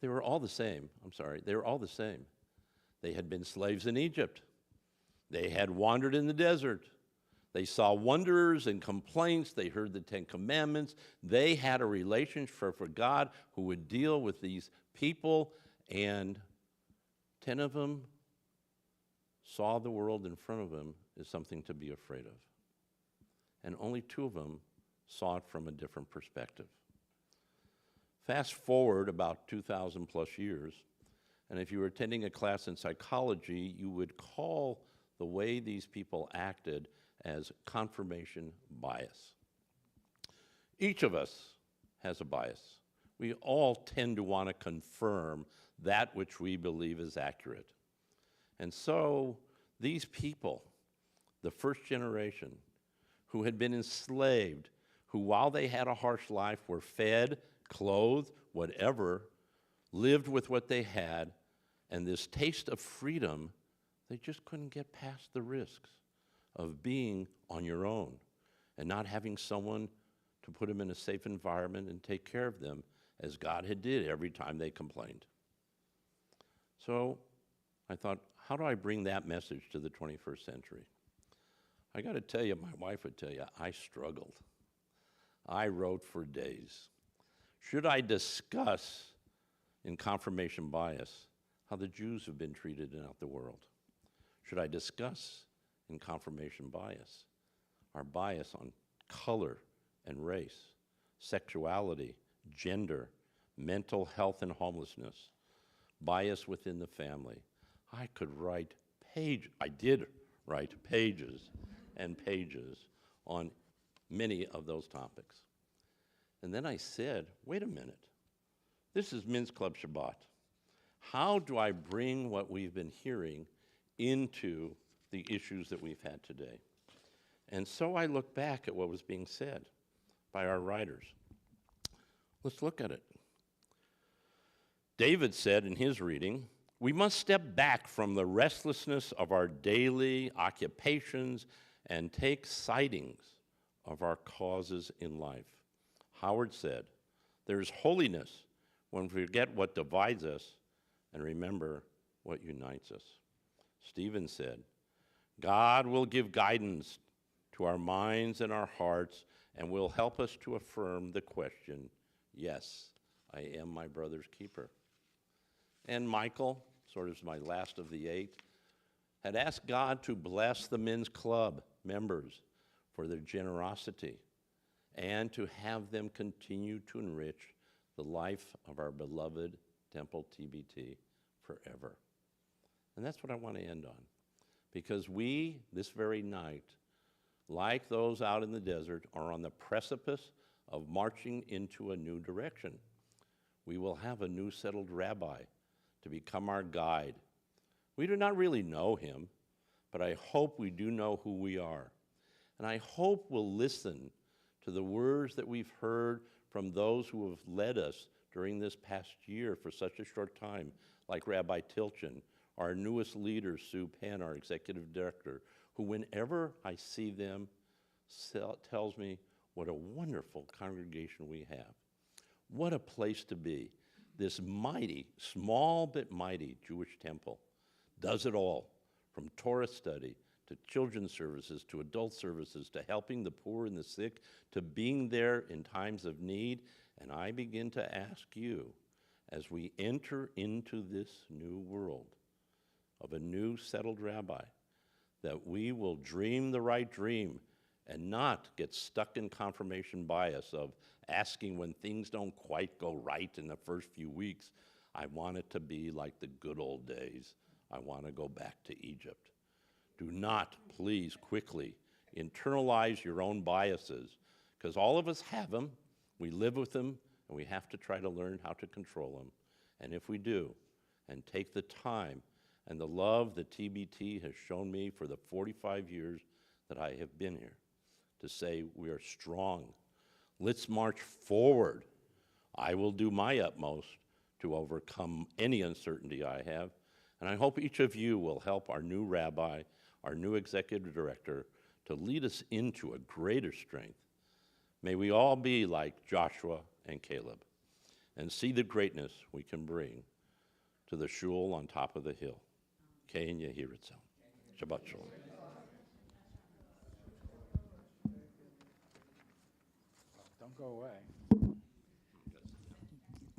they were all the same. They were all the same. They had been slaves in Egypt. They had wandered in the desert. They saw wonders and complaints. They heard the Ten Commandments. They had a relationship for God who would deal with these people, and 10 of them saw the world in front of them as something to be afraid of. And only 2 of them saw it from a different perspective. Fast forward about 2,000 plus years, and if you were attending a class in psychology, you would call the way these people acted as confirmation bias. Each of us has a bias. We all tend to want to confirm that which we believe is accurate. And so these people, the first generation, who had been enslaved, who while they had a harsh life were fed, clothed, whatever, lived with what they had, and this taste of freedom, they just couldn't get past the risks of being on your own and not having someone to put them in a safe environment and take care of them as God had did every time they complained. So I thought, how do I bring that message to the 21st century? I got to tell you, my wife would tell you, I struggled. I wrote for days. Should I discuss in confirmation bias how the Jews have been treated throughout the world? Should I discuss in confirmation bias our bias on color and race, sexuality, gender, mental health and homelessness, bias within the family? I did write pages and pages on many of those topics. And then I said, wait a minute, this is Mens Club Shabbat. How do I bring what we've been hearing into the issues that we've had today? And so I look back at what was being said by our writers. Let's look at it. David said in his reading, we must step back from the restlessness of our daily occupations and take sightings of our causes in life. Howard said, there's holiness when we forget what divides us and remember what unites us. Stephen said, God will give guidance to our minds and our hearts and will help us to affirm the question, yes, I am my brother's keeper. And Michael, sort of my last of the 8, had asked God to bless the Men's Club members for their generosity and to have them continue to enrich the life of our beloved Temple TBT forever. And that's what I want to end on. Because we, this very night, like those out in the desert, are on the precipice of marching into a new direction. We will have a new settled rabbi to become our guide. We do not really know him, but I hope we do know who we are. And I hope we'll listen to the words that we've heard from those who have led us during this past year for such a short time, like Rabbi Tilchin, our newest leader, Sue Penn, our executive director, who whenever I see them tells me what a wonderful congregation we have. What a place to be. This mighty, small but mighty Jewish temple does it all, from Torah study to children's services to adult services to helping the poor and the sick to being there in times of need. And I begin to ask you, as we enter into this new world of a new settled rabbi, that we will dream the right dream and not get stuck in confirmation bias of asking when things don't quite go right in the first few weeks. I want it to be like the good old days. I want to go back to Egypt. Do not, please, quickly internalize your own biases, because all of us have them, we live with them, and we have to try to learn how to control them. And if we do, and take the time and the love that TBT has shown me for the 45 years that I have been here, to say we are strong. Let's march forward. I will do my utmost to overcome any uncertainty I have, and I hope each of you will help our new rabbi, our new executive director, to lead us into a greater strength. May we all be like Joshua and Caleb and see the greatness we can bring to the shul on top of the hill. Kein Yehiratzon. Shabbat Shalom. Don't go away.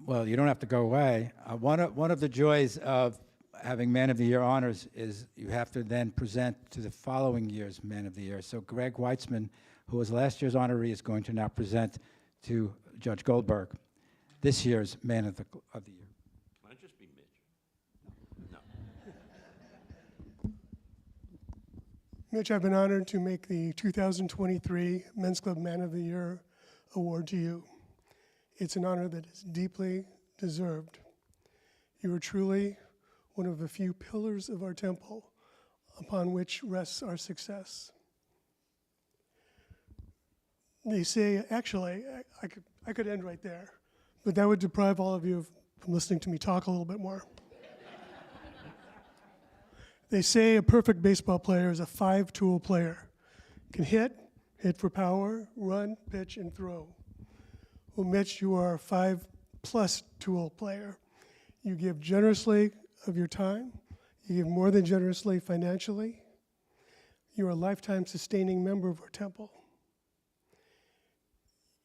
Well, you don't have to go away. One of the joys of having Man of the Year honors is you have to then present to the following year's Man of the Year. So Greg Weitzman, who was last year's honoree, is going to now present to Judge Goldberg this year's Man of the Year. Can I just be Mitch? No. Mitch, I've been honored to make the 2023 Men's Club Man of the Year award to you. It's an honor that is deeply deserved. You are truly one of the few pillars of our temple upon which rests our success. They say, actually, I could end right there, but that would deprive all of you from listening to me talk a little bit more. They say a perfect baseball player is a 5-tool player. Can hit for power, run, pitch, and throw. Well, Mitch, you are a 5+ tool player. You give generously of your time. You give more than generously financially. You're a lifetime sustaining member of our temple.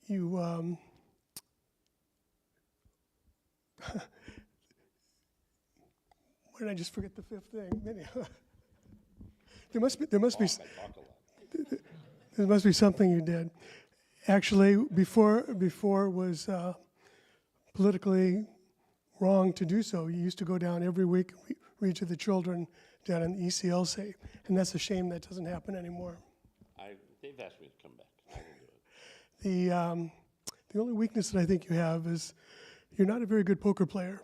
You, why did I just forget the fifth thing? There must be something you did. Actually, before it was politically wrong to do so, you used to go down every week and read to the children down in the ECLC, and that's a shame that doesn't happen anymore. They've asked me to come back. I will do it. The only weakness that I think you have is you're not a very good poker player.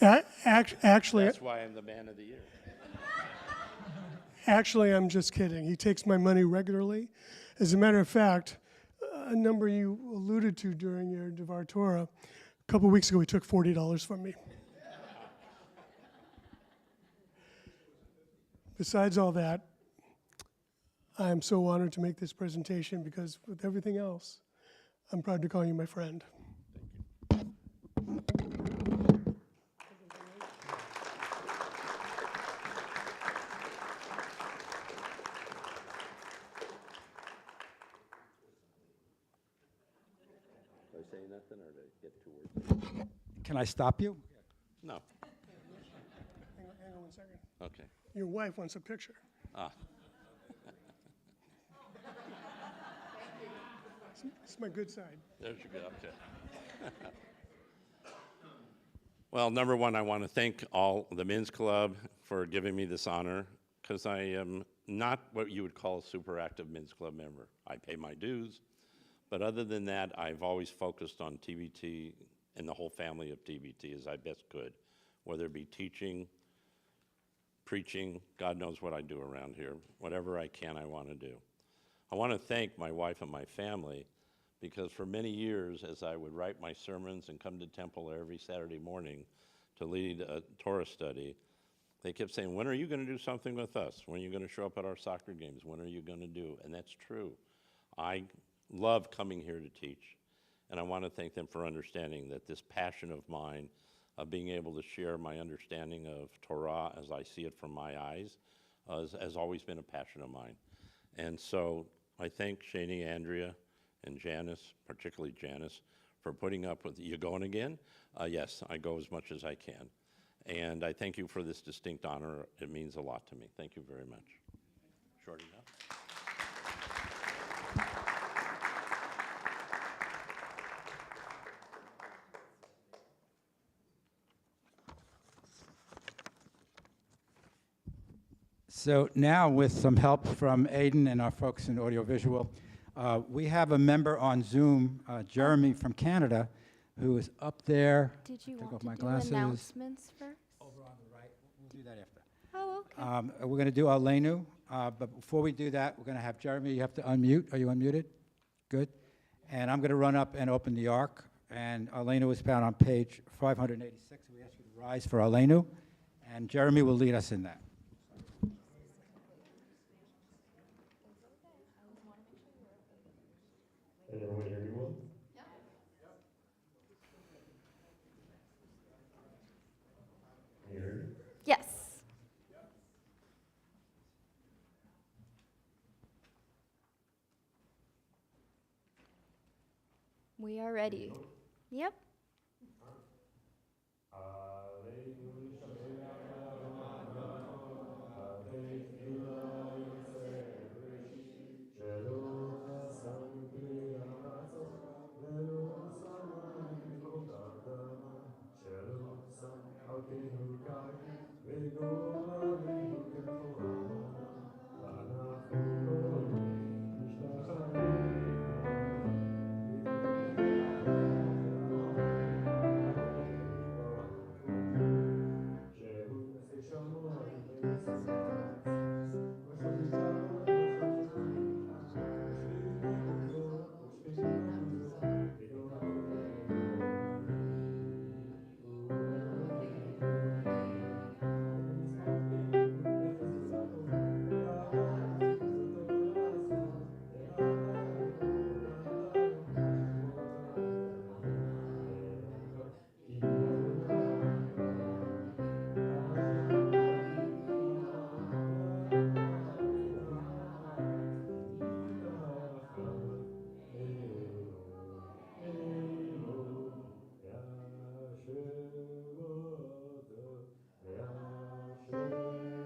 Actually, that's why I'm the Man of the Year. Actually, I'm just kidding. He takes my money regularly. As a matter of fact, a number you alluded to during your Devar Torah, a couple weeks ago he took $40 from me. Besides all that, I am so honored to make this presentation because with everything else, I'm proud to call you my friend. Do I say nothing or do I get 2 words? Can I stop you? No. Hang on 1 second. Okay. Your wife wants a picture. Ah. It's my good side. There's your good. Okay. Well, number one, I want to thank all the Men's Club for giving me this honor, because I am not what you would call a super active Men's Club member. I pay my dues, but other than that, I've always focused on TBT and the whole family of TBT as I best could, whether it be teaching, preaching, God knows what I do around here. Whatever I can, I want to do. I want to thank my wife and my family, because for many years, as I would write my sermons and come to temple every Saturday morning to lead a Torah study, they kept saying, when are you going to do something with us? When are you going to show up at our soccer games? When are you going to do? And that's true. I love coming here to teach, and I want to thank them for understanding that this passion of mine of being able to share my understanding of Torah as I see it from my eyes has always been a passion of mine. And so I thank Shani, Andrea, and Janice, particularly Janice, for putting up with, you going again? Yes, I go as much as I can. And I thank you for this distinct honor. It means a lot to me. Thank you very much. Short enough? So now, with some help from Aiden and our folks in audiovisual, we have a member on Zoom, Jeremy from Canada, who is up there. Did you Take want off to my do glasses. announcements first? Over on the right. We'll do that after. Oh, okay. We're going to do Aleinu, but before we do that, we're going to have Jeremy. You have to unmute. Are you unmuted? Good. And I'm going to run up and open the ark. And Aleinu is found on page 586. We ask you to rise for Aleinu, and Jeremy will lead us in that. Can everyone hear me well? Can you hear me? Yes. We are ready. Yep.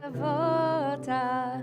Avota.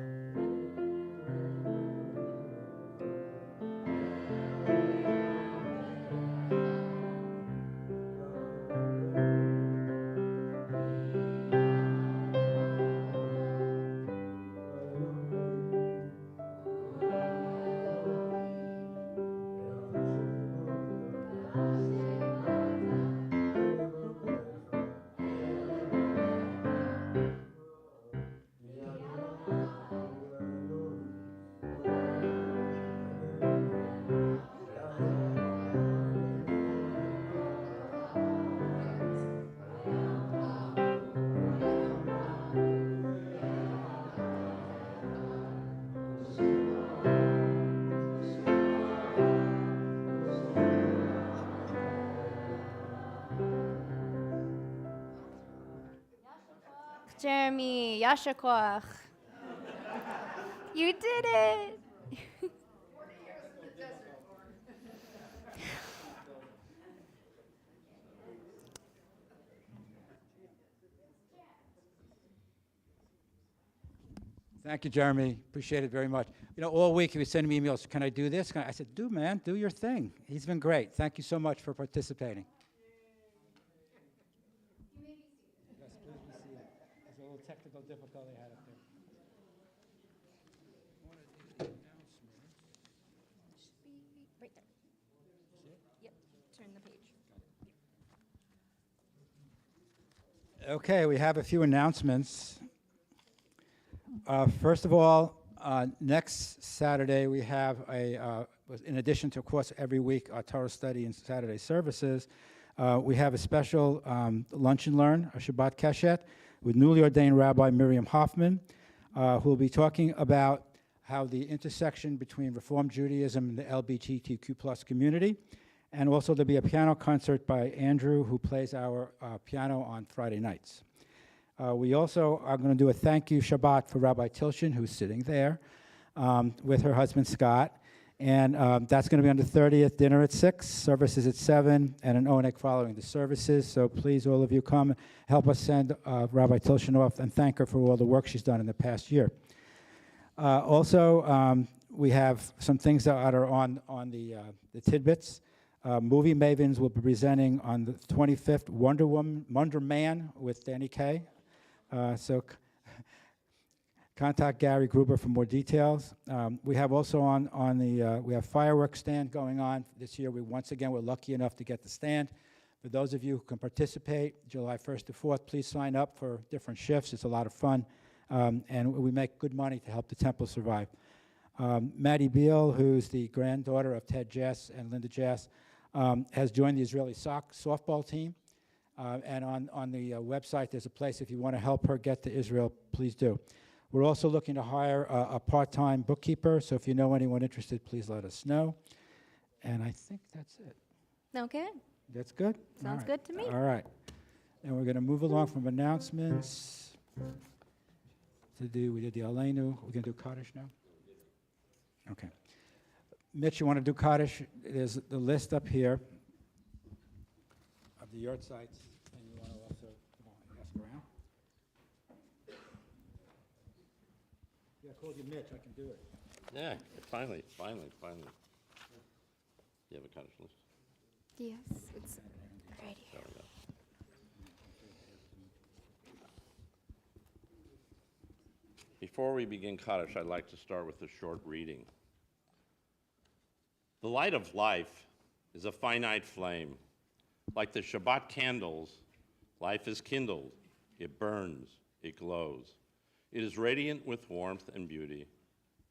Jeremy, Yasha Koach. You did it. Thank you, Jeremy. Appreciate it very much. You know, all week he was sending me emails, can I do this? I said, do, man, do your thing. He's been great. Thank you so much for participating. technical difficulty I had up there. Right there. Yep, turn the page. Okay, we have a few announcements. First of all, next Saturday we have in addition to, of course, every week our Torah study and Saturday services, we have a special lunch and learn, a Shabbat Keshet, with newly ordained Rabbi Miriam Hoffman, who will be talking about how the intersection between Reform Judaism and the LGBTQ+ community. And also there'll be a piano concert by Andrew, who plays our piano on Friday nights. We also are going to do a thank you Shabbat for Rabbi Tilshin, who's sitting there, with her husband Scott. And that's going to be on the 30th, dinner at 6, services at 7, and an oneg following the services. So please, all of you, come help us send Rabbi Tilshin off and thank her for all the work she's done in the past year. Also, we have some things that are on the tidbits. Movie Mavens will be presenting on the 25th Wonder Man with Danny Kaye. So contact Gary Gruber for more details. We have also we have fireworks stand going on this year. We're lucky enough to get the stand. For those of you who can participate, July 1st to 4th, please sign up for different shifts. It's a lot of fun, and we make good money to help the temple survive. Maddie Beal, who's the granddaughter of Ted Jess and Linda Jess, has joined the Israeli softball team. And on the website, there's a place if you want to help her get to Israel, please do. We're also looking to hire a part-time bookkeeper, so if you know anyone interested, please let us know. And I think that's it. Okay. That's good? Sounds good to me. All right. And we're going to move along from announcements we did the Aleinu. We're going to do Kaddish now? Okay. Mitch, you want to do Kaddish? There's the list up here of the yard sites, and you want to also ask around? Yeah, I called you Mitch. I can do it. Yeah, finally. You have a Kaddish list? Yes, it's right here. There we go. Before we begin Kaddish, I'd like to start with a short reading. The light of life is a finite flame. Like the Shabbat candles, life is kindled. It burns, it glows. It is radiant with warmth and beauty,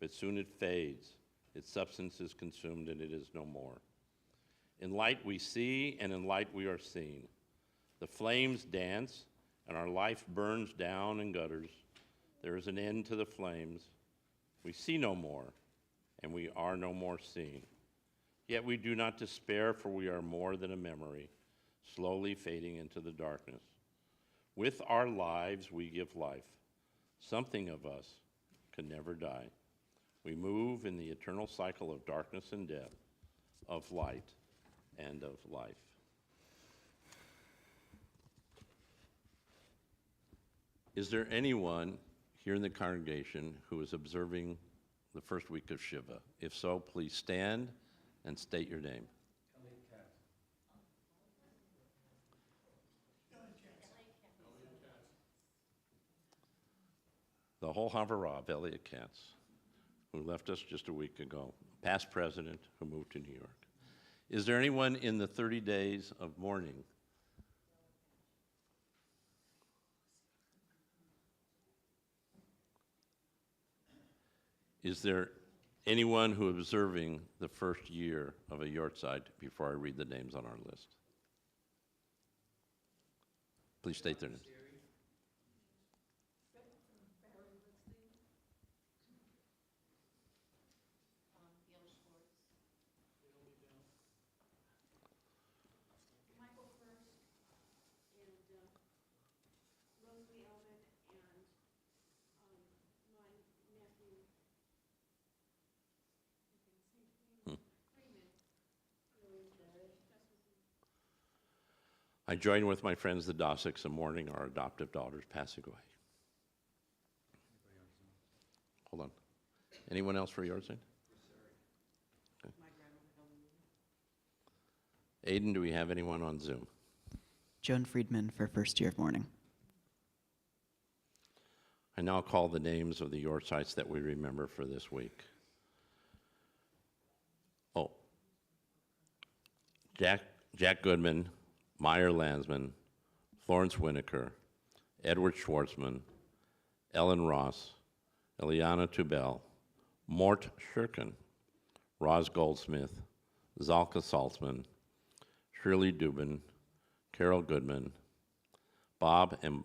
but soon it fades. Its substance is consumed and it is no more. In light we see, and in light we are seen. The flames dance, and our life burns down and gutters. There is an end to the flames. We see no more, and we are no more seen. Yet we do not despair, for we are more than a memory, slowly fading into the darkness. With our lives we give life. Something of us can never die. We move in the eternal cycle of darkness and death, of light and of life. Is there anyone here in the congregation who is observing the first week of Shiva? If so, please stand and state your name. The whole Havara of Elliot Katz, who left us just a week ago, past president who moved to New York. Is there anyone in the 30 days of mourning? Is there anyone who is observing the first year of a yortzeit before I read the names on our list? Please state their names. I join with my friends the Dosiks in mourning our adoptive daughter's passing away. Hold on. Anyone else for yours? Okay. Aiden, do we have anyone on Zoom? Joan Friedman for first year of mourning. I now call the names of the Yortshites that we remember for this week. Oh, Jack Goodman, Meyer Landsman, Florence Winokur, Edward Schwartzman, Ellen Ross, Eliana Tubel, Mort Shurkin, Roz Goldsmith, Zalka Saltzman, Shirley Dubin, Carol Goodman, Bob and,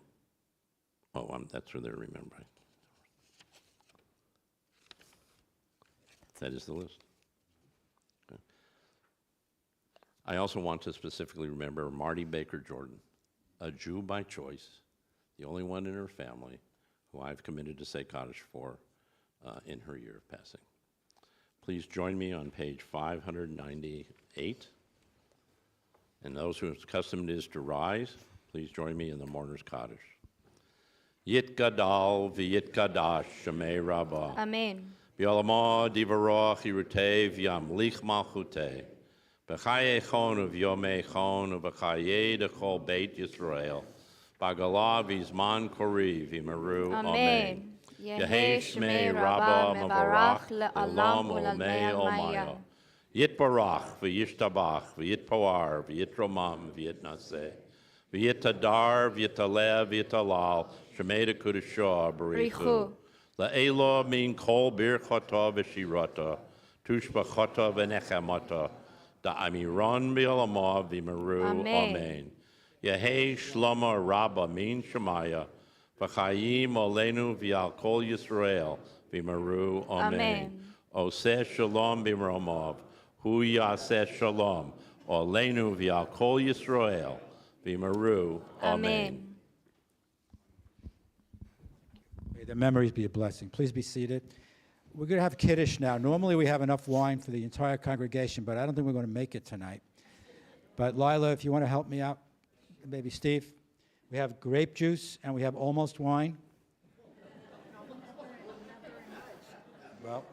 that's where they're remembering. That is the list. Okay. I also want to specifically remember Marty Baker Jordan, a Jew by choice, the only one in her family who I've committed to say Kaddish for in her year of passing. Please join me on page 598. And those whose custom it is to rise, please join me in the mourner's Kaddish. Yit Gadal v'yit Kadash Shemei Rabbah. Amen. B'olamo divarach yirutei v'yamlich malchutei. B'chaye chon v'yomei chon v'chaye dechol Beit Yisrael. B'gala v'zman kori v'meru. Amen. Yehei Shmei Rabbah mevarach le'olam u'lalmei olmaya. Yit barach v'yishtabach v'yitpoar v'yitromam v'yitnaseh. V'yitadar v'yitaleh v'yitalal Shemei Kudusha Barichu. La'elo min kol birchota v'shirota tushbachota v'nechemota da'amiron b'olama v'meru. Amen. Yehei Shlomo Rabba min Shemaya v'chayim olenu v'al kol Yisrael v'meru. Amen. Oseh shalom b'mromav hu yaseh shalom olenu v'al kol Yisrael v'meru. Amen. May the memories be a blessing. Please be seated. We're going to have Kiddush now. Normally we have enough wine for the entire congregation, but I don't think we're going to make it tonight. But Lila, if you want to help me out, maybe Steve, we have grape juice and we have almost wine. Well,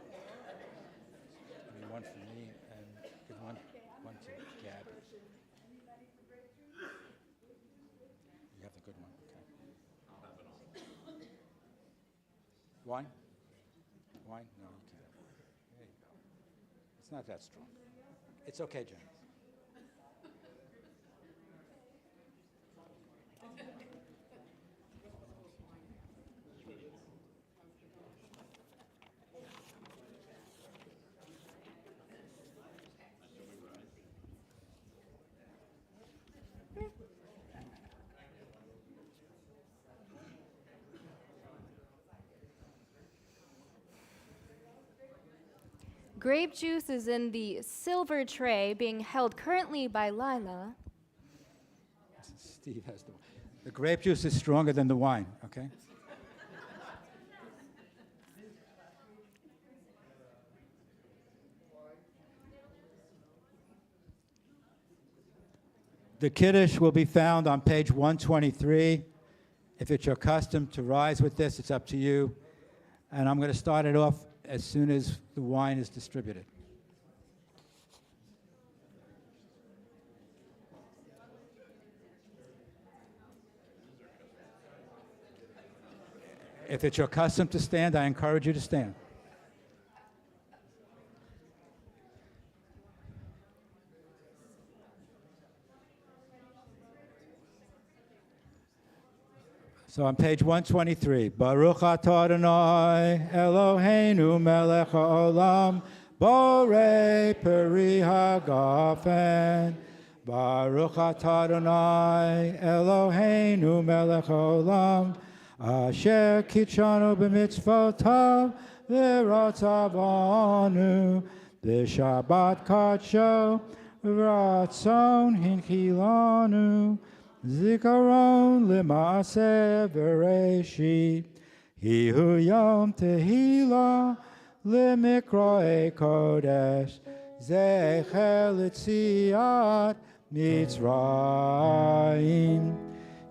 give me one for me and give one to Gabby. You have the good one, okay. Wine? Wine? No, you can't. There you go. It's not that strong. It's okay, James. Grape juice is in the silver tray being held currently by Lila. Steve has the grape juice is stronger than the wine, okay? The Kiddush will be found on page 123. If it's your custom to rise with this, it's up to you. And I'm going to start it off as soon as the wine is distributed. If it's your custom to stand, I encourage you to stand. So on page 123, Baruch atah Adonai Eloheinu melech haolam borei peri hagafen. Baruch atah Adonai Eloheinu melech haolam asher kitshanu b'mitzvotav v'ratzavanu b'shabbat kadsho v'ratzon hinchilanu Zikaron lema'aseh v'reshit Hihu yom tehila lemikroei kodesh Zecher l'tziat Mitzrayim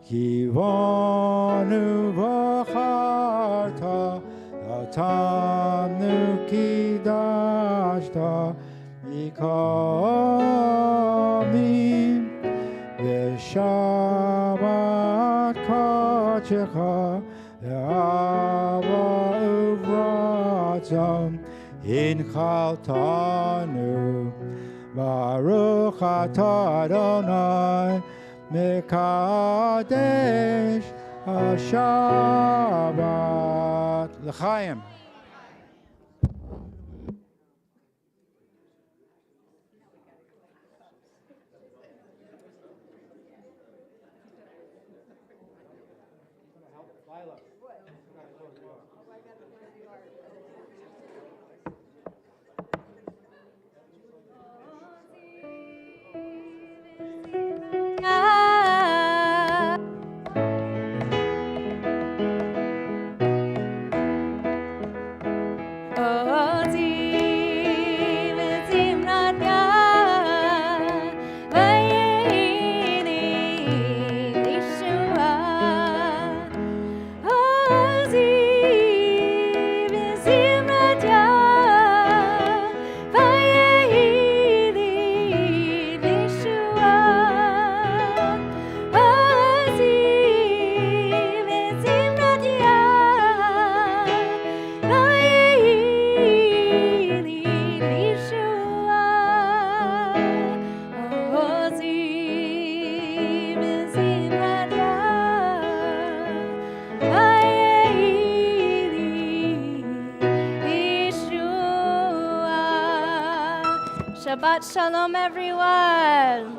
Kivonu v'charta Otanu kidashta Mikamim V'shabbat kachecha Ava uvratzon in chaltanu. Baruch atah Adonai mekadesh HaShabbat. L'chaim. Shabbat Shalom, everyone.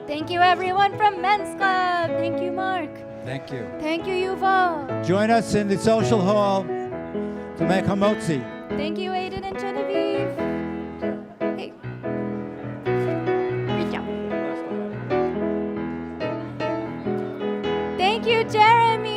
Thank you, everyone from Men's Club. Thank you, Mark. Thank you. Thank you, Yuval. Join us in the social hall to make hamotzi. Thank you, Aiden and Genevieve. Hey. Good job. Thank you, Jeremy.